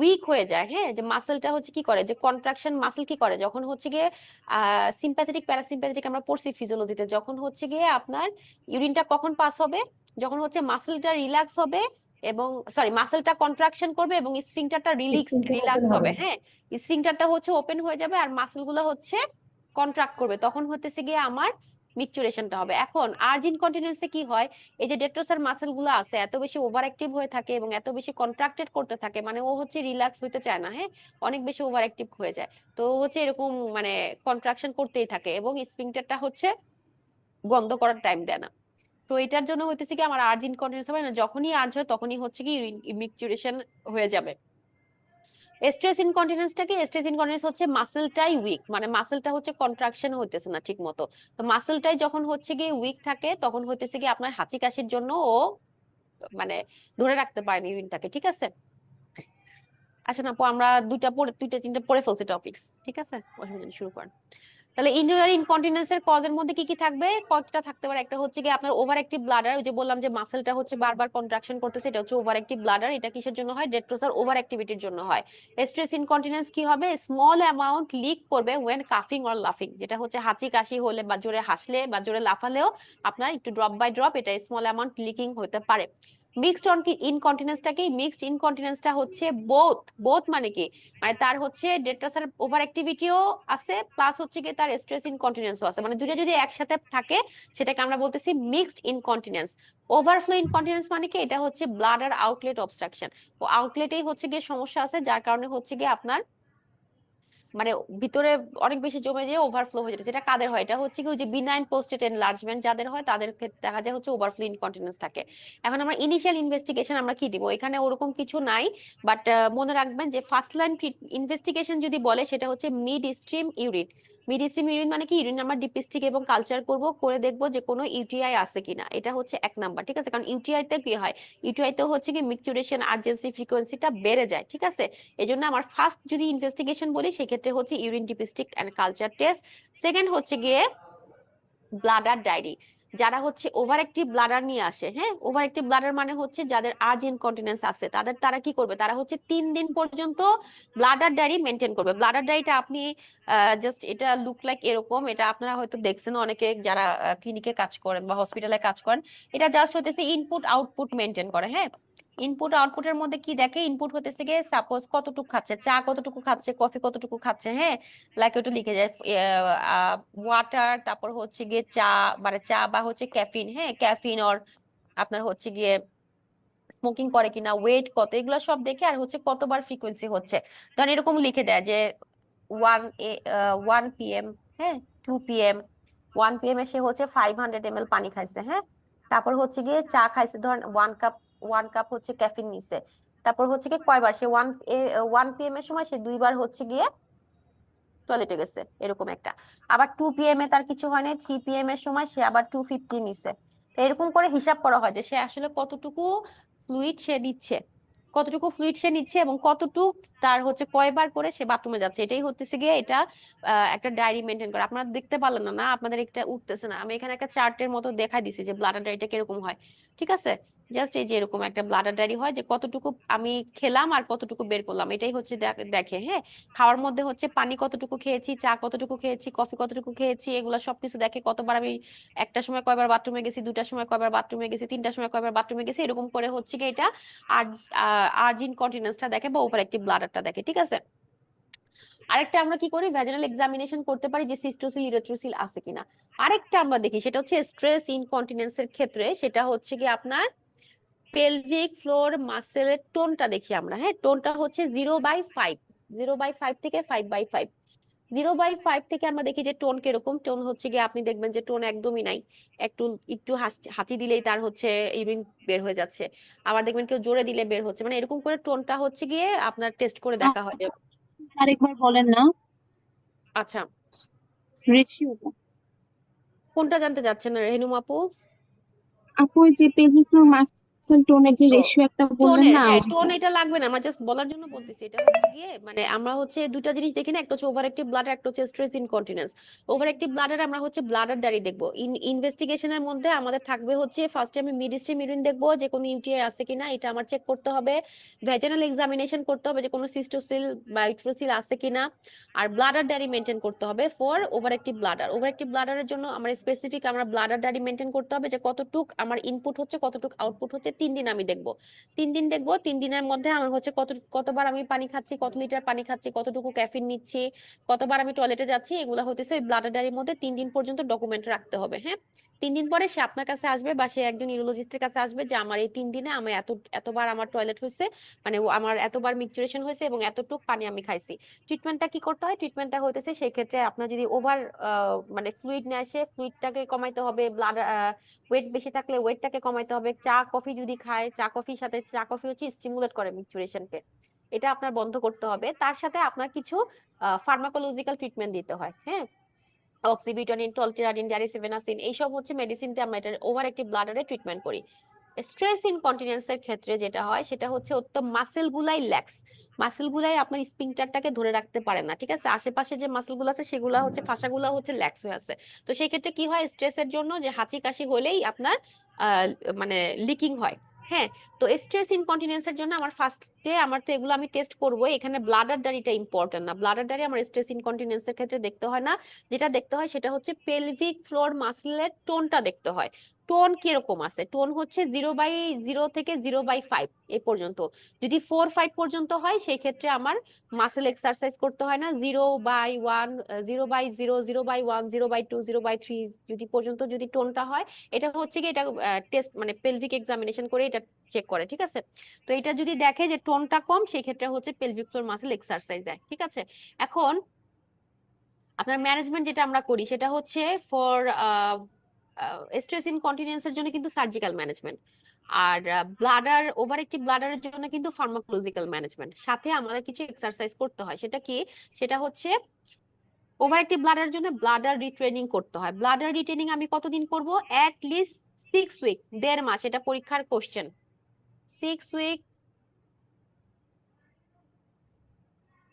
উইক হয়ে যায়, হ্যাঁ, যে মাসেলটা হচ্ছে কি করে, যে কন্ট্রাকশন মাসেল কি করে যখন হচ্ছে গিয়ে সিম্প্যাথেটিক প্যারাসিম্প্যাথেটিক আমরা পড়ছি ফিজিওলজিতে, যখন হচ্ছে গিয়ে আপনার ইউরিনটা কখন পাস হবে, যখন হচ্ছে মাসেলটা রিল্যাক্স হবে এবং সরি মাসেলটা কন্ট্রাকশন করবে এবং স্ফিংটারটা রিল্যাক্স হবে, হ্যাঁ, স্ফিংটারটা হচ্ছে ওপেন হয়ে যাবে আর মাসেলগুলো হচ্ছে কন্ট্রাক্ট করবে, তখন হতেছে গিয়ে আমার মিকচুরেশনটা হবে। এখন আর্জ ইনকন্টিনেন্সে কি হয়, এই যে ডেট্রোসার মাসেল গুলো আছে এত বেশি ওভার অ্যাক্টিভ হয়ে থাকে এবং এত বেশি কন্ট্রাক্টেড করতে থাকে, মানে ও হচ্ছে রিল্যাক্স হইতে চায় না, হ্যাঁ, অনেক বেশি ওভার অ্যাক্টিভ হয়ে যায়। তো ও হচ্ছে এরকম মানে কন্ট্রাকশন করতেই থাকে এবং স্ফিংটারটা হচ্ছে বন্ধ করার টাইম দেয় না। তো এটার জন্য হইতেছে কি আমার আর্জ ইনকন্টিনেন্স হবে না, যখনই আর্জ হয় তখনই হচ্ছে কি মিকচুরেশন হয়ে যাবে। স্ট্রেস ইনকন্টিনেন্সটা কি? স্ট্রেস ইনকন্টিনেন্স হচ্ছে মাসেলটাই উইক, মানে মাসেলটা হচ্ছে কন্ট্রাকশন হইতেছে না ঠিক মতো। তো মাসেলটাই যখন হচ্ছে গিয়ে উইক থাকে তখন হইতেছে কি আপনার হাঁচি কাশির জন্য ও মানে ধরে রাখতে পারেনি ইউরিনটাকে, ঠিক আছে? আসেন আপু আমরা দুইটা তিনটা পড়ে ফেলছি টপিকস, ঠিক আছে, অসুবিধা নেই, শুরু করেন। তাহলে ইউরিনারি ইনকন্টিনেন্সের কজের মধ্যে কি কি থাকবে? কয়েকটা থাকতে পারে। একটা হচ্ছে কি আপনার ওভার অ্যাক্টিভ ব্লাডার, ওই যে বললাম যে মাসেলটা হচ্ছে বারবার কন্ট্রাকশন করতেছে, এটা হচ্ছে ওভার অ্যাক্টিভ ব্লাডার। এটা কিসের জন্য হয়? ডেট্রোসার ওভার অ্যাক্টিভিটির জন্য হয়। স্ট্রেস ইনকন্টিনেন্স কি হবে? স্মল অ্যামাউন্ট লিক করবে ওয়েন কাফিং অর লাফিং, যেটা হচ্ছে হাঁচি কাশি হলে বা জোরে হাসলে বা জোরে লাফালেও আপনার একটু ড্রপ বাই ড্রপ এটা স্মল অ্যামাউন্ট লিকিং হতে পারে। মিক্সড ইনকন্টিনেন্সটা কি? মিক্সড ইনকন্টিনেন্সটা হচ্ছে বোথ। বোথ মানে কি? মানে তার হচ্ছে ডেট্রোসার ওভার অ্যাক্টিভিটিও আছে প্লাস হচ্ছে কি তার স্ট্রেস ইনকন্টিনেন্সও আছে, মানে দুটো যদি একসাথে থাকে সেটাকে আমরা বলতেছি মিক্সড ইনকন্টিনেন্স। ওভারফ্লো ইনকন্টিনেন্স মানে কি? এটা হচ্ছে ব্লাডার আউটলেট অবস্ট্রাকশন। ও আউটলেটেই হচ্ছে গিয়ে সমস্যা আছে, যার কারণে হচ্ছে গিয়ে আপনার মানে ভিতরে অনেক বেশি জমে যেয়ে ওভারফ্লো হয়ে যেটা, যেটা কাদের হয়? এটা হচ্ছে কি ওই যে বিনাইন প্রোস্টেট এনলার্জমেন্ট যাদের হয় তাদের ক্ষেত্রে দেখা যায় হচ্ছে ওভারফ্লো ইনকন্টিনেন্স থাকে। এখন আমরা ইনিশিয়াল ইনভেস্টিগেশন আমরা কি দিব? এখানে ওরকম কিছু নাই, বাট মনে রাখবেন যে ফার্স্ট লাইন ইনভেস্টিগেশন যদি বলে সেটা হচ্ছে mid stream urine. Mid stream urine মানে কি? ইউরিন আমরা ডিপস্টিক এবং কালচার করব, করে দেখবো যে কোনো ইউটিআই আছে কিনা, এটা হচ্ছে এক নাম্বার, ঠিক আছে? কারণ ইউটিআই তে কি হয়, ইউটিআই তে হচ্ছে কি মিকচুরেশন আর্জেন্সি ফ্রিকোয়েন্সিটা বেড়ে যায়, ঠিক আছে? এই জন্য আমার ফার্স্ট যদি ইনভেস্টিগেশন বলি সেক্ষেত্রে হচ্ছে urine dipstick and culture test. Second হচ্ছে গিয়ে ব্লাডার ডায়েরি। যারা হচ্ছে ওভার অ্যাক্টিভ ব্লাডার নিয়ে আসে, হ্যাঁ, ওভার অ্যাক্টিভ ব্লাডার মানে হচ্ছে যাদের আর্জ ইনকন্টিনেন্স আছে তারা কি করবে? তারা হচ্ছে 3 দিন পর্যন্ত ব্লাডার ডায়েরি মেনটেন করবে। ব্লাডার ডায়েরিটা আপনি জাস্ট এটা লুক লাইক এরকম, এটা আপনারা হয়তো দেখছেন অনেকে যারা ক্লিনিকে কাজ করেন বা হসপিটালে কাজ করেন। এটা জাস্ট হতেছে ইনপুট আউটপুট মেনটেন করে, হ্যাঁ। ইনপুট আউটপুটের মধ্যে কি দেখে? ইনপুট হতেছে গিয়ে সাপোজ কতটুকু খাচ্ছে, চা কতটুকু খাচ্ছে, কফি কতটুকু খাচ্ছে, হ্যাঁ, লাইক ওটা লিখে যায় ওয়াটার, তারপর হচ্ছে গিয়ে চা মানে চা বা হচ্ছে ক্যাফিন, হ্যাঁ, ক্যাফিন অর আপনার হচ্ছে গিয়ে স্মোকিং করে কিনা, ওয়েট কত, এগুলো সব দেখে, আর হচ্ছে কতবার ফ্রিকোয়েন্সি হচ্ছে। ধরেন এরকম লিখে দেয় যে 1 PM, হ্যাঁ, 2 PM, 1 PM এ সে হচ্ছে 500 ml পানি খাইছে, হ্যাঁ, তারপর হচ্ছে গিয়ে চা খাইছে, ধরেন 1 কাপ হচ্ছে ক্যাফিন নিছে, তারপর হচ্ছে গিয়ে কয়বার সে 1 PM এর সময় সে 2বার হচ্ছে গিয়ে টয়লেটে গেছে, এরকম একটা। আবার 2 PM এ তার কিছু হয় নাই, 3 PM এর সময় সে আবার 250 নিছে। তো এরকম করে হিসাব করা হয় যে সে আসলে কতটুকু ফ্লুইড সে নিচ্ছে, এবং কতটুকু তার হচ্ছে কয়বার করে সে বাথরুমে যাচ্ছে। এটাই হচ্ছে গিয়ে এটা একটা ডায়েরি মেনটেন করে। আপনারা দেখতে পারলেন না, না আপনাদের একটা উঠতেছে না, আমি এখানে একটা চার্টের মতো দেখাই দিছি যে ব্লাডার ডায়েরিটা কিরকম হয়, ঠিক আছে। জাস্ট এই যে এরকম একটা ব্লাডার ডায়েরি হয় যে কতটুকু আমি খেলাম আর কতটুকু বের করলাম, এটাই হচ্ছে দেখে, হ্যাঁ। খাওয়ার মধ্যে হচ্ছে পানি কতটুকু খেয়েছি, চা কতটুকু খেয়েছি, কফি কতটুকু খেয়েছি, এগুলো সবকিছু দেখে। কতবার আমি একটার সময় কয়বার বাথরুমে গেছি, 2টার সময় কয়বার বাথরুমে গেছি, 3টার সময় কয়বার বাথরুমে গেছি, এরকম করে হচ্ছে কি এটা আর্জ ইনকন্টিনেন্সটা দেখে বা ওভার অ্যাক্টিভ ব্লাডারটা দেখে, ঠিক আছে। আরেকটা আমরা কি করি, ভ্যাজিনাল এক্সামিনেশন করতে পারি যে সিস্টোসিল ইরেথ্রোসিল আছে কিনা। আরেকটা আমরা দেখি, সেটা হচ্ছে স্ট্রেস ইনকন্টিনেন্সের ক্ষেত্রে, সেটা হচ্ছে কি আপনার পেলভিক ফ্লোর মাসেলের টোনটা দেখি আমরা, হ্যাঁ। টোনটা হচ্ছে 0/5, 0/5 থেকে 5/5। 0/5 থেকে আমরা দেখি যে টোন কিরকম। টোন হচ্ছে গিয়ে আপনি দেখবেন যে টোন একদমই নাই, একটু একটু হাঁচি দিলেই তার হচ্ছে ইউরিন বের হয়ে যাচ্ছে, আবার দেখবেন কেউ জোরে দিলে বের হচ্ছে, মানে এরকম করে টোনটা হচ্ছে গিয়ে আপনার টেস্ট করে দেখা হয় যে। আরেকবার বলেন না আচ্ছা, রেশিওটা। কোনটা জানতে চাচ্ছেন রেহেনুম আপু? আপু ওই যে পেলভিক ফ্লোর মাসল টোনের যে ও, রেশিও একটা বললেন টোনের, না হ্যাঁ, ওইটা। টোন এটা লাগবে না, আমরা জাস্ট বলার জন্য বলতেছি। এটা হচ্ছে গিয়ে মানে আমরা হচ্ছে দুটা জিনিস দেখি না, একটা হচ্ছে ওভার অ্যাক্টিভ ব্লাডার, একটা হচ্ছে stress incontinence. Over active bladder আমরা হচ্ছে ব্লাডার ডায়রি দেখবো। ইনভেস্টিগেশনের মধ্যে আমাদের থাকবে হচ্ছে ফার্স্টে আমি মিডস্ট্রিম ইউরিন দেখবো যে কোনো ইউটিআই আছে কিনা, এটা আমার চেক করতে হবে। ভ্যাজিনাল এক্সামিনেশন করতে হবে যে কোনো সিস্টোসিল বা ইউট্রোসিল আছে কিনা। আর ব্লাডার ডায়রি মেনটেন করতে হবে for over active bladder. Over active ব্লাডারের জন্য আমরা স্পেসিফিক আমরা ব্লাডার ডায়রি মেনটেন করতে হবে যে কতটুক আমার ইনপুট হচ্ছে, কতটুক আউটপুট হচ্ছে, 3 দিন আমি দেখবো। 3 দিন দেখবো, 3 দিনের মধ্যে আমার হচ্ছে কতবার আমি পানি খাচ্ছি, কত লিটার পানি খাচ্ছি, কতটুকু ক্যাফিন নিচ্ছি, কতবার আমি টয়লেটে যাচ্ছি, এগুলো হতেছে ওই ব্লাডার ডায়েরির মধ্যে 3 দিন পর্যন্ত ডকুমেন্ট রাখতে হবে, হ্যাঁ। 3 দিন পরে সে আপনার কাছে আসবে বা সে একজন ইউরোলজিস্টের কাছে আসবে যে আমার এই 3 দিনে আমি এতবার আমার টয়লেট হয়েছে, মানে আমার এতবার মিকচুরেশন হয়েছে এবং এতটুক পানি আমি খাইছি। ট্রিটমেন্টটা কি করতে হয়, ট্রিটমেন্টটা হইতেছে সেই ক্ষেত্রে আপনার যদি ওভার মানে ফ্লুইড নিয়ে আসে, ফ্লুইডটাকে কমাইতে হবে। ওয়েট বেশি থাকলে ওয়েটটাকে কমাইতে হবে। চা কফি যদি খায়, চা কফির সাথে, চা কফি হচ্ছে স্টিমুলেট করে মিকচুরেশনকে, এটা আপনার বন্ধ করতে হবে। তার সাথে আপনার কিছু ফার্মাকোলজিক্যাল ট্রিটমেন্ট দিতে হয়, হ্যাঁ। অক্সিবিটনিন, টলটেরাডিন, ড্যারিসিভেনাসিন, এইসব হচ্ছে মেডিসিনতে আমরা এটা ওভার অ্যাক্টিভ ব্লাডারে ট্রিটমেন্ট করি। স্ট্রেস ইনকন্টিনেন্সের ক্ষেত্রে যেটা হয় সেটা হচ্ছে মাসেল গুলাই ল্যাক্স, মাসেল গুলাই আপনার স্পিংটারটাকে ধরে রাখতে পারে না, ঠিক আছে। আশেপাশে যে মাসেল গুলো আছে সেগুলো হচ্ছে, ফাঁসাগুলো হচ্ছে ল্যাক্স হয়ে আছে। তো সেই ক্ষেত্রে কি হয়, স্ট্রেসের জন্য যে হাঁচি কাশি হলেই আপনার আহ মানে লিকিং হয়, হ্যাঁ। তো স্ট্রেস ইনকন্টিনেন্সের জন্য আমার তো এগুলো আমি টেস্ট করবো। এখানে ব্লাডার ডায়েরিটা ইম্পর্টেন্ট না, ব্লাডার ডায়েরি আমার স্ট্রেস ইনকন্টিনেন্সের ক্ষেত্রে দেখতে হয় না। যেটা দেখতে হয় সেটা হচ্ছে পেলভিক ফ্লোর মাসলের টোনটা দেখতে হয়। টোন কিরকম আছে, টোন হচ্ছে 0/0 থেকে 0/5 এ পর্যন্ত। যদি 4-5 পর্যন্ত হয় সেই ক্ষেত্রে আমার মাসেল এক্সারসাইজ করতে হয় না। 0/1, 0/0, 0/1, 0/2, 0/3 যদি পর্যন্ত যদি টোনটা হয়, এটা হচ্ছে কি, এটা টেস্ট মানে পেলভিক এক্সামিনেশন করে এটা চেক করে, ঠিক আছে। তো এটা যদি দেখে যে টোনটা কম, সেই ক্ষেত্রে হচ্ছে পেলভিক ফ্লোর মাসেল এক্সারসাইজ দেয়, ঠিক আছে। এখন আপনার ম্যানেজমেন্ট যেটা আমরা করি সেটা হচ্ছে ফর স্ট্রেস ইনকন্টিনেন্সের জন্য কিন্তু সার্জিক্যাল ম্যানেজমেন্ট, আর ওভার অ্যাক্টিভ ব্লাডারের জন্য কিন্তু ফার্মাকোলজিক্যাল ম্যানেজমেন্ট। সাথে আমাদের কিছু এক্সারসাইজ করতে হয়, সেটা কি, সেটা হচ্ছে ওভার অ্যাক্টিভ ব্লাডারের জন্য ব্লাডার রিট্রেনিং করতে হয়। ব্লাডার রিট্রেনিং আমি কতদিন করব, অ্যাট লিস্ট 6 উইক, 1.5 মাস, এটা পরীক্ষার কোশ্চেন। 6 উইক,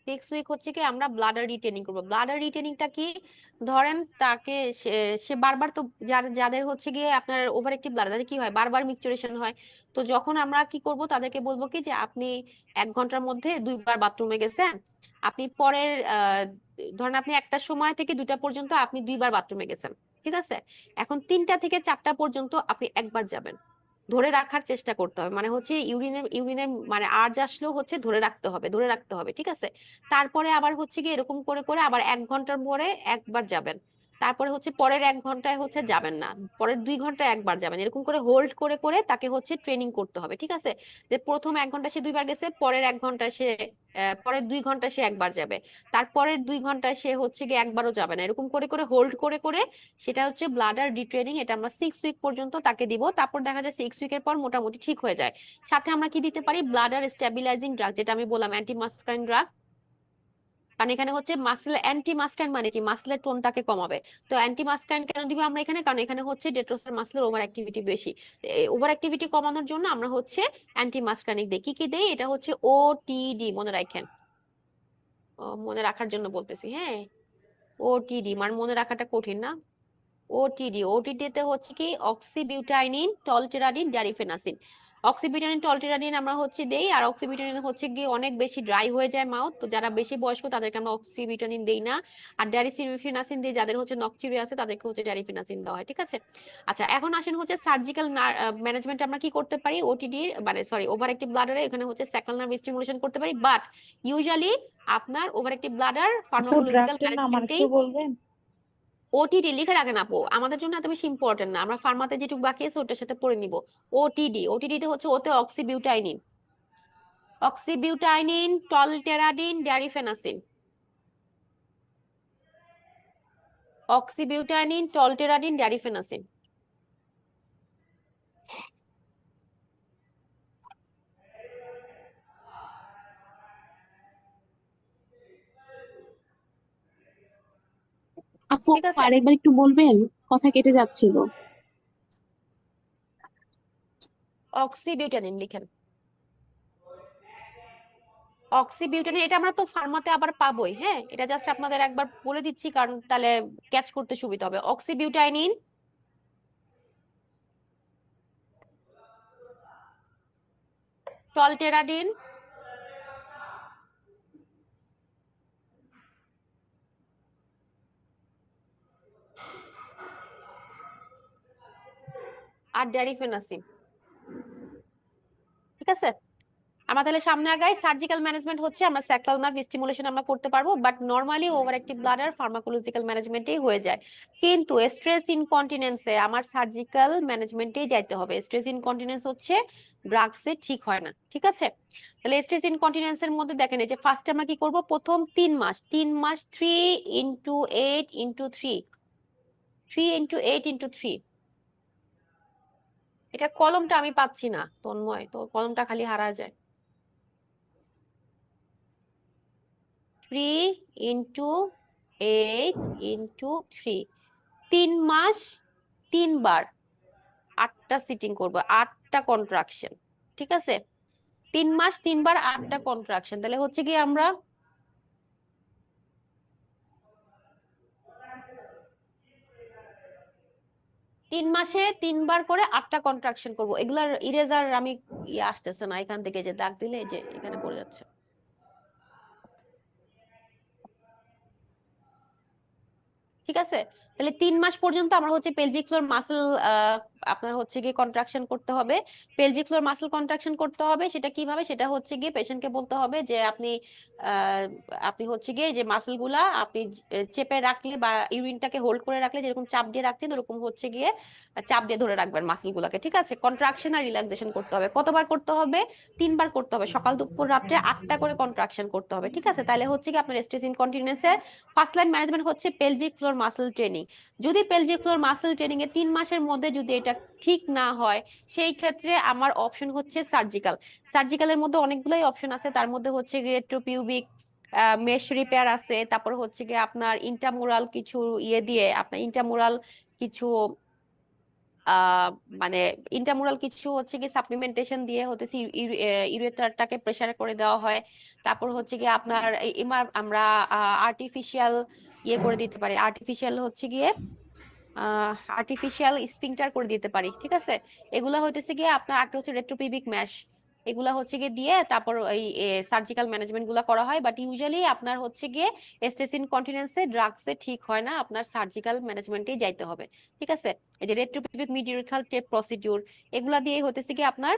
6 উইক হচ্ছে কি আমরা ব্লাডার রিটেনিং করবো। ব্লাডার রিটেনিংটা কি, ধরেন তাকে সে বারবার তো, যাদের হচ্ছে গিয়ে আপনার ওভার অ্যাক্টিভ ব্লাডার, তাদের কি হয়, বারবার মিকচুরেশন হয়। তো যখন আমরা কি করব, তাদেরকে বলবো কি যে আপনি 1 ঘন্টার মধ্যে 2বার বাথরুমে গেছেন, আপনি পরের ধরেন আপনি 1টার সময় থেকে 2টা পর্যন্ত আপনি 2বার বাথরুমে গেছেন, ঠিক আছে। এখন 3টা থেকে 4টা পর্যন্ত আপনি 1বার যাবেন। ধরে রাখার চেষ্টা করতে হবে, মানে হচ্ছে ইউরিনের মানে আর্জ আসলেও হচ্ছে ধরে রাখতে হবে, ঠিক আছে। তারপরে আবার হচ্ছে কি এরকম করে করে আবার 1 ঘন্টার পরে 1বার যাবেন। তারপরে হচ্ছে পরের 1 ঘন্টায় হচ্ছে যাবেন না, পরের 2 ঘন্টায় একবার যাবেন, এরকম করে হোল্ড করে করে তাকে হচ্ছে ট্রেনিং করতে হবে, ঠিক আছে? যে প্রথম 1 ঘন্টা সে 2বার গেছে, পরের 1 ঘন্টায় সে পরের 2 ঘন্টায় সে একবার যাবে, তারপরের 2 ঘন্টায় সে হচ্ছে গিয়ে একবারও যাবে না, এরকম করে করে হোল্ড করে করে সেটা হচ্ছে ব্লাডার রিট্রেনিং। এটা আমরা 6 উইক পর্যন্ত তাকে দিব, তারপর দেখা যায় 6 উইকের পর মোটামুটি ঠিক হয়ে যায়। সাথে আমরা কি দিতে পারি? ব্লাডার স্টেবিলাইজিং ড্রাগ, যেটা আমি বললাম অ্যান্টি মাস্কারিন ড্রাগ। কারণ এখানে হচ্ছে মাসেল অ্যান্টি মাস্কারিন মানে কি, মাসলের টোনটাকে কমাবে। তো অ্যান্টি মাস্কারিন কেন দিব আমরা এখানে? কারণ এখানে হচ্ছে ডেট্রোসের মাসলের ওভার অ্যাক্টিভিটি বেশি। ওভার অ্যাক্টিভিটি কমানোর জন্য আমরা হচ্ছে অ্যান্টি মাস্কারিন দিই। কি কি দেই? এটা হচ্ছে ওটিডি, মনে রাখেন, মনে রাখার জন্য বলতেছি, হ্যাঁ। ওটিডি মানে মনে রাখাটা কঠিন না। ওটিডি, ওটিডি তে হচ্ছে কি অক্সিবিউটাইনিন, টলটেরাডিন, ড্যারিফেনাসিন। অক্সিবিউটানিন টলটেরাডিন আমরা হচ্ছে দেই, আর অক্সিবিউটানিন হচ্ছে গিয়ে অনেক বেশি ড্রাই হয়ে যায় মাউথ, তো যারা বেশি বয়স্ক তাদেরকে আমরা অক্সিবিউটানিন দেই না। আর ড্যারিফেনাসিন দিই যাদের হচ্ছে নকচিউরি আছে, তাদেরকে হচ্ছে ড্যারিফেনাসিন দেওয়া হয়, ঠিক আছে? আচ্ছা, এখন আসেন হচ্ছে সার্জিক্যাল ম্যানেজমেন্টে আমরা কি করতে পারি? ওটিডি মানে সরি ওভার অ্যাক্টিভ ব্লাডারে এখানে হচ্ছে স্যাক্রাল নার্ভ স্টিমুলেশন করতে পারি, বাট ইউজুয়ালি আপনার ওভার অ্যাক্টিভ ব্লাডার আপু ফার্মাকোলজিক্যাল ড্রাগটার নাম আর ম্যানেজমেন্টেই। একটু বলবেন? ওটিডি লিখে রাখেন আপু, আমাদের জন্য এত বেশি ইম্পর্টেন্ট না, আমরা ফার্মাতে যেটুকু বাকি আছে ওটার সাথে পড়ে নিব। ওটিডি, ওটিডি তে হচ্ছে ওতে অক্সিবিউটাইনিন, অক্সিবিউটাইনিন, টলটেরাডিন, ড্যারিফেনাসিন। অক্সিবিউটাইনিন, টলটেরাডিন, ড্যারিফেনাসিন। আপু ঠিক আছে, আরেকবার একটু বলবেন, কথা কেটে যাচ্ছিল। অক্সিবিউটানিন লিখেন। অক্সিবিউটানিন এটা আমরা তো ফার্মাতে আবার পাবোই, হ্যাঁ, এটা জাস্ট আপনাদের একবার বলে দিচ্ছি কারণ তাহলে ক্যাচ করতে সুবিধা হবে। অক্সিবিউটাইনিন, টলটেরাডিন, আর ড্যারিফেনাসিন, ঠিক আছে? আমরা তাহলে সামনে আগাই। সার্জিক্যাল ম্যানেজমেন্ট হচ্ছে আমরা স্যাক্রাল নার্ভ স্টিমুলেশন আমরা করতে পারবো, but normally over active bladder pharmacological ম্যানেজমেন্টেই হয়ে যায়। কিন্তু স্ট্রেস ইনকন্টিনেন্সে আমার সার্জিক্যাল ম্যানেজমেন্টেই যাইতে হবে। স্ট্রেস ইনকন্টিনেন্স হচ্ছে ড্রাগসে ঠিক হয় না, ঠিক আছে? তাহলে স্ট্রেস ইনকন্টিনেন্সের মধ্যে দেখেন এই যে ফার্স্টে আমরা কি করব, প্রথম 3 মাস 3 × 8 × 3, 3 × 8 × 3। এটা কলমটা আমি পাচ্ছি না তন্ময়, তো কলমটা খালি হারা যায়। 3 × 8 × 3, 3 মাস 3বার 8টা সিটিং করবো, 8টা কন্ট্রাকশন, ঠিক আছে? 3 মাস 3বার 8টা কন্ট্রাকশন, তাহলে হচ্ছে কি আমরা 3 মাসে 3বার করে 8টা কন্ট্রাকশন করবো। এগুলার ইরেজার আমি আসতেছে না, এখান থেকে যে দাগ দিলে এই যে এখানে পড়ে যাচ্ছে। ঠিক আছে, তাহলে 3 মাস পর্যন্ত আমরা হচ্ছে পেলভিক ফ্লোর মাসল আপনার হচ্ছে গিয়ে কন্ট্রাকশন করতে হবে। পেলভিক ফ্লোর মাসল কন্ট্রাকশন করতে হবে, সেটা কিভাবে? সেটা হচ্ছে গিয়ে পেশেন্টকে বলতে হবে যে আপনি আহ, আপনি হচ্ছে গিয়ে যে মাসল গুলা আপনি চেপে রাখলে বা ইউরিনটাকে হোল্ড করে রাখলে যেরকম চাপ দিয়ে রাখতেন ওরকম হচ্ছে গিয়ে চাপ দিয়ে ধরে রাখবেন মাসল গুলাকে, ঠিক আছে? কন্ট্রাকশন আর রিল্যাক্সেশন করতে হবে। কতবার করতে হবে? 3বার করতে হবে, সকাল দুপুর রাত্রে 8টা করে কন্ট্রাকশন করতে হবে, ঠিক আছে? তাহলে হচ্ছে কি আপনার স্ট্রেস ইনকন্টিনেন্সের ফার্স্ট লাইন ম্যানেজমেন্ট হচ্ছে পেলভিক ফ্লোর মাসল ট্রেনিং। যদি পেলভিক ফ্লোর মাসল ট্রেনিং এ 3 মাসের মধ্যে যদি এটা ঠিক না হয়, সেই ক্ষেত্রে আমার অপশন হচ্ছে সার্জিক্যাল। সার্জিক্যালের মধ্যে অনেকগুলোই অপশন আছে, তার মধ্যে হচ্ছে রেট্রোপিউবিক মেশ রিপেয়ার আছে, তারপর হচ্ছে গিয়ে আপনার ইন্টামুরাল কিছু ইয়ে দিয়ে আপনার ইন্টামুরাল কিছু আহ মানে ইন্টারমুরাল কিছু হচ্ছে কি সাপ্লিমেন্টেশন দিয়ে হতেছে ইউরেটারটাকে প্রেসার করে দেওয়া হয়। তারপর হচ্ছে কি আপনার আমরা আর্টিফিশিয়াল ইয়ে করে দিতে পারি, আর্টিফিশিয়াল হচ্ছে গিয়ে আর্টিফিশিয়াল স্পিংটার করে দিতে পারি, ঠিক আছে? এগুলা হইতেছে গিয়ে আপনার একটা হচ্ছে রেট্রোপিবিক ম্যাশ, এগুলা হচ্ছে গিয়ে দিয়ে তারপর এই সার্জিক্যাল ম্যানেজমেন্ট গুলা করা হয়। বাট ইউজুয়ালি আপনার হচ্ছে গিয়ে স্ট্রেস ইনকন্টিনেন্সে ড্রাগসে ঠিক হয় না, আপনার সার্জিক্যাল ম্যানেজমেন্টেই যাইতে হবে, ঠিক আছে? এই যে রেট্রোপিবিক মিড ইউরেথ্রাল টেপ প্রসিডিউর এগুলা দিয়ে হতেছে কি আপনার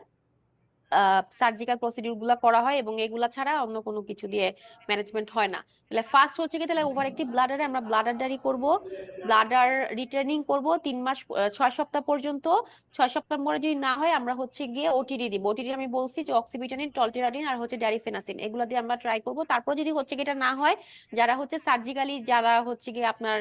সার্জিক্যাল প্রসিডিউর গুলা করা হয় এবং এগুলা ছাড়া অন্য কোনো কিছু দিয়ে ম্যানেজমেন্ট হয় না। তাহলে ফার্স্ট হচ্ছে কি, তাহলে ওভার একটি ব্লাডারে আমরা ব্লাডারডারি করব, ব্লাডার রিটার্নিং করব 3 মাস 6 সপ্তাহ পর্যন্ত। 6 সপ্তাহ পরে যদি না হয় আমরা হচ্ছে গিয়ে ওটিডি দিব। ওটিডি আমি বলছি যে অক্সিবিটানিন, টলটিরাডিন আর হচ্ছে ড্যারিফেনাসিন, এগুলো দিয়ে আমরা ট্রাই করব। তারপর যদি হচ্ছে কি এটা না হয়, যারা হচ্ছে সার্জিক্যালি, যারা হচ্ছে গিয়ে আপনার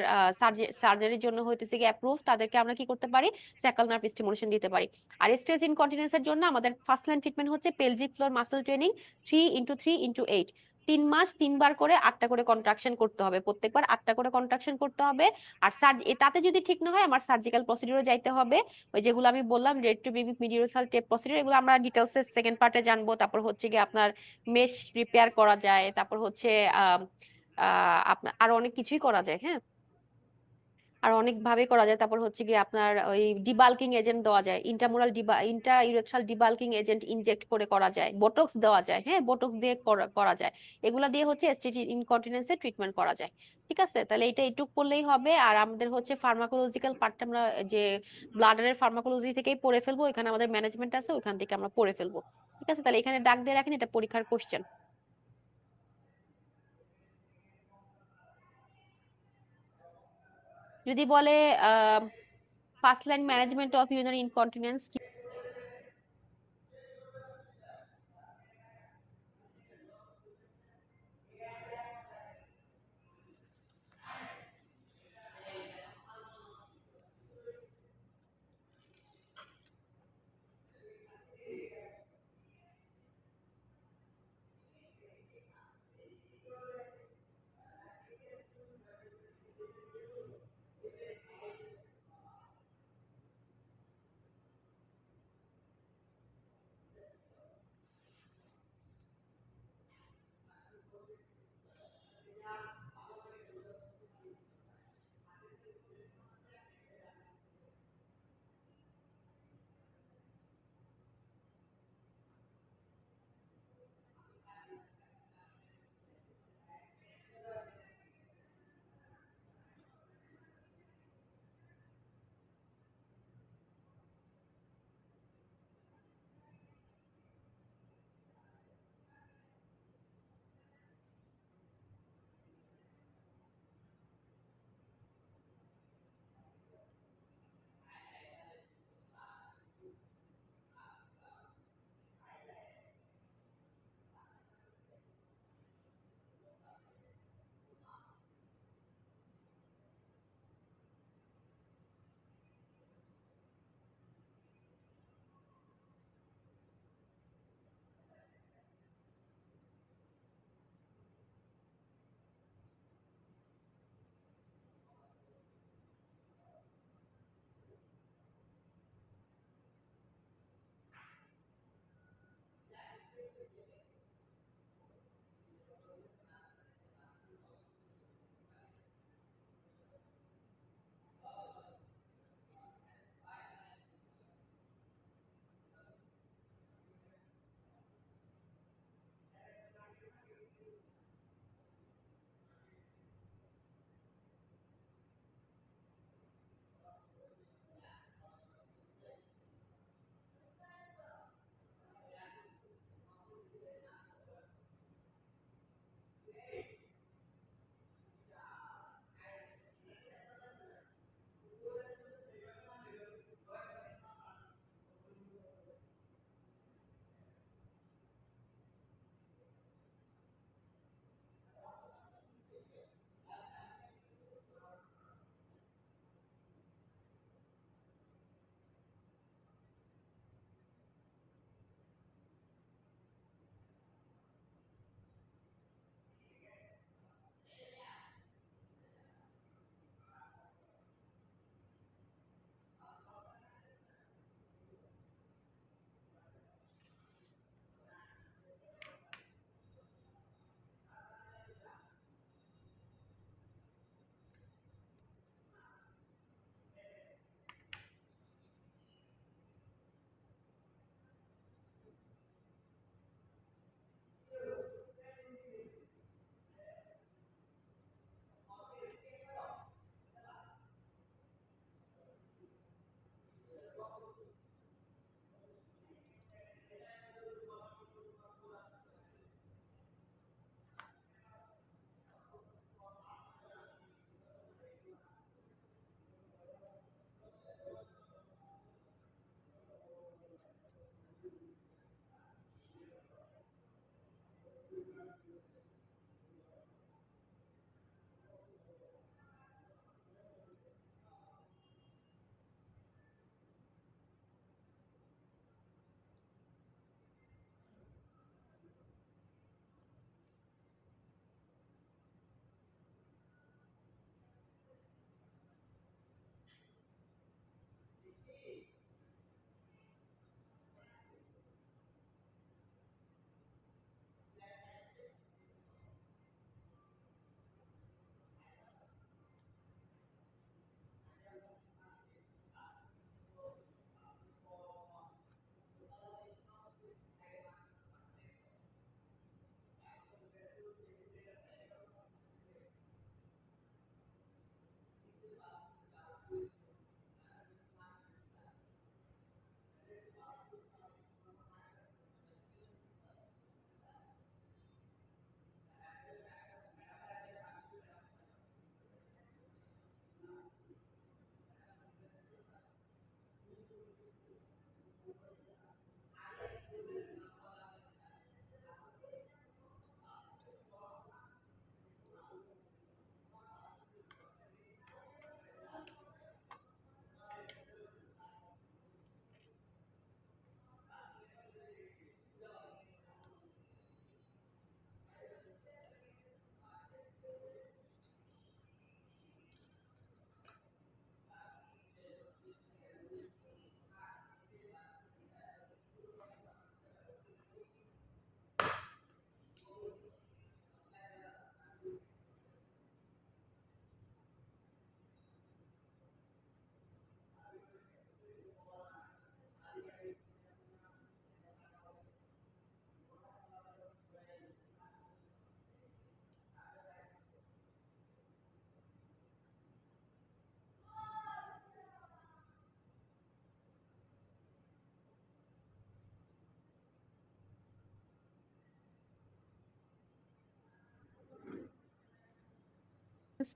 সার্জারির জন্য হইতেছে গিয়ে অ্যাপ্রুভ, তাদেরকে আমরা কি করতে পারি, স্যাকাল নার্ভ স্টিমুলেশন দিতে পারি। আর স্ট্রেস ইনকন্টিনেন্সের জন্য আমাদের ফার্স্ট লাইন ট্রিটমেন্ট হচ্ছে pelvic floor muscle training 3x3x8। 3 মাস 3বার করে 8টা করে কন্ট্রাকশন করতে হবে, প্রত্যেকবার 8টা করে কন্ট্রাকশন করতে হবে। আর তাতে যদি ঠিক না হয় আমার সার্জিক্যাল প্রসিডিউরে যাইতে হবে। ওই যেগুলো আমি বললাম, রেট্রোবেবিক মিডিওসাল টেপ প্রসিডিউর, এগুলো আমরা ডিটেলসে সেকেন্ড পার্টে জানবো। তারপর হচ্ছে গিয়ে আপনার মেশ রিপেয়ার করা যায়, তারপর হচ্ছে আহ আপনার আরো অনেক কিছুই করা যায়। হ্যাঁ, আর অনেক ভাবে করা যায়। তারপর হচ্ছে কি আপনার ওই ডিবাল্কিং এজেন্ট দেওয়া যায়, ইন্টা ইউরেথ্রাল ডিবাল্কিং এজেন্ট ইনজেক্ট করে করা যায়, বোটক্স দেওয়া যায়। হ্যাঁ, বোটক্স দিয়ে করা যায়। এগুলা দিয়ে হচ্ছে এসটিডি ইনকন্টিনেন্সের ট্রিটমেন্ট করা যায়। ঠিক আছে, তাহলে এটা একটু করলেই হবে। আর আমাদের হচ্ছে ফার্মাকোলজিক্যাল পার্টটা আমরা যে ব্লাডারের ফার্মাকোলজি থেকেই পড়ে ফেলবো, এখানে আমাদের ম্যানেজমেন্ট আছে, ওখান থেকে আমরা পড়ে ফেলবো। ঠিক আছে, তাহলে এখানে দাগ দিয়ে রাখেন, এটা পরীক্ষার কোশ্চেন। যদি বলে first line management of urinary incontinence,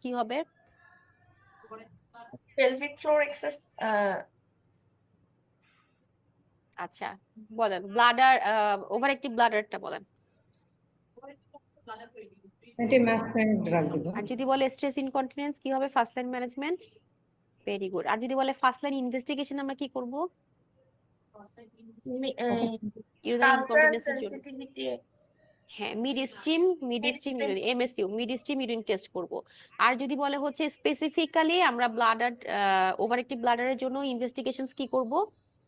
কি হবে? পেলভিক ফ্লোর এক্সারসাইজ আচ্ছা বলেন, ব্লাডার ওভার অ্যাক্টিভ ব্লাডারটা বলেন। অ্যান্টি ড্রাগ দিব। আর যদি বলে স্ট্রেস ইনকন্টিনেন্স কি হবে? First line management. Very good. আর যদি বলে ফার্স্ট লাইন ইনভেস্টিগেশন আমরা কি করব? ইউরিনারি কালচারাল ইনকন্টিনেন্সের জন্য সেনসিটিভিটি হ্যাঁ mid stream urine MSU mid stream urine test করব। আর যদি বলে হচ্ছে স্পেসিফিক্যালি আমরা ব্লাডার ওভার অ্যাক্টিভ ব্লাডারের জন্য ইনভেস্টিগেশনস কি করব?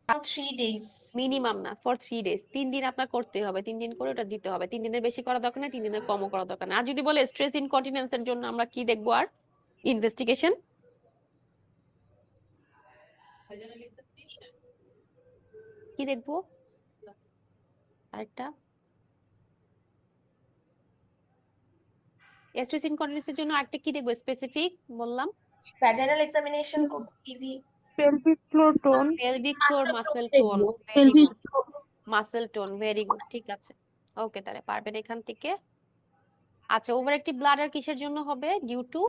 3 days মিনিমাম না, ফর 3 days, 3 দিন আপনার করতে হবে, 3 দিন করে ওটা দিতে হবে। 3 দিনের বেশি করা দরকার নেই, 3 দিনের কমও করা দরকার না। আর যদি বলে স্ট্রেস ইনকন্টিনেন্সের জন্য আমরা কি দেখবো? আর ইনভেস্টিগেশন কি দেখবো? আরেকটা স্ট্রেস ইনকন্টিনেন্সের জন্য আরেকটা কি দেখবো স্পেসিফিক বললাম? vaginal examination করব PV pelvic floor tone, pelvic floor muscle tone. দেখবো। Very Pelvic good, muscle tone, very good, ঠিক আছে। ওকে, তাহলে পারবেন এখান থেকে। আচ্ছা, ওভার অ্যাক্টিভ ব্লাডার কিসের জন্য হবে? Due to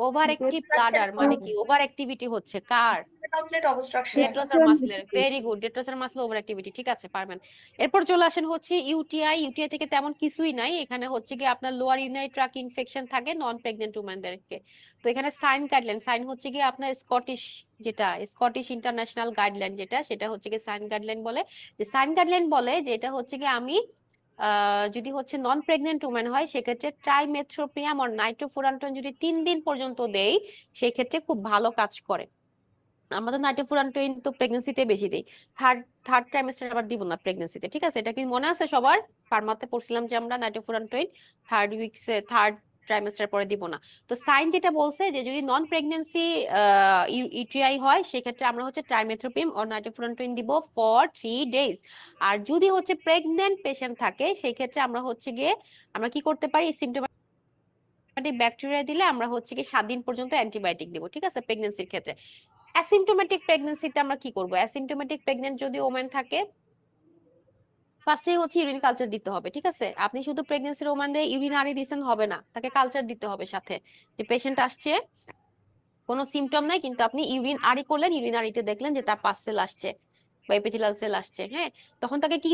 over active bladder মানে কি? ওভার অ্যাক্টিভিটি হচ্ছে কার? আউটলেট অবস্ট্রাকশন ডেট্রোসার মাসলের। Very good, detrusor muscle over activity, ঠিক আছে, পারবেন। এরপর চলে আসেন হচ্ছে ইউটিআই থেকে তেমন কিছুই নাই, এখানে হচ্ছে কি আপনার লোয়ার ইউরিনারি ট্র্যাক্ট ইনফেকশন থাকে নন প্রেগনেন্ট উম্যানদেরকে। তো এখানে সাইন গাইডলাইন, সাইন হচ্ছে কি আপনার স্কটিশ ইন্টারন্যাশনাল গাইডলাইন সেটা হচ্ছে কি সাইন গাইডলাইন বলে। যে সাইন গাইডলাইন বলে যে এটা হচ্ছে কি আমি যদি হচ্ছে নন প্রেগনেন্ট উম্যান হয় সেক্ষেত্রে ট্রাইমেথ্রোপিয়াম আর নাইট্রোফুরান্টন যদি 3 দিন পর্যন্ত দেই সেই ক্ষেত্রে খুব ভালো কাজ করে। আমরা তো নাইট্রোফুরান্টন তো প্রেগন্যান্সিতে বেশি দেই, থার্ড ট্রাইমেস্টার আবার দিব না প্রেগন্যান্সিতে, ঠিক আছে? এটা কি মনে আছে সবার? ফার্মাতে পড়ছিলাম যে আমরা নাইট্রোফুরান্টন থার্ড ট্রাইমেস্টার পরে দিব না। তো সাইন যেটা বলছে যে যদি নন প্রেগন্যান্সি ইউটিআই হয় সেক্ষেত্রে আমরা হচ্ছে ট্রাইমেথ্রোপিয়াম আর নাইট্রোফুরান্টন দিব ফর 3 days। আর যদি হচ্ছে প্রেগন্যান্ট পেশেন্ট থাকে সেই ক্ষেত্রে আমরা হচ্ছে গিয়ে আমরা কি করতে পারি? সিম্পটোম্যাটিক ব্যাকটেরিয়া দিলে আমরা হচ্ছে কি 7 দিন পর্যন্ত অ্যান্টিবায়োটিক দিব, ঠিক আছে, প্রেগন্যান্সির ক্ষেত্রে। অ্যাসিম্পটোমেটিক প্রেগন্যান্সিতে আমরা কি করব? অ্যাসিম্পটোমেটিক প্রেগন্যান্ট যদি ওমেন থাকে ফার্স্টেই হচ্ছে ইউরিন কালচার দিতে হবে, ঠিক আছে? আপনি শুধু প্রেগন্যান্সির ওমেনদের ইউরিনারি দিছেন হবে না, তাকে কালচার দিতে হবে সাথে, যে পেশেন্ট আসছে কোনো সিমটম নাই কিন্তু আপনি ইউরিন আরি করলেন, ইউরিনারিতে দেখলেন যে তার পাস সেল আসছে বা এপিথেলিয়াল সেল আসছে, হ্যাঁ, তখন তাকে কি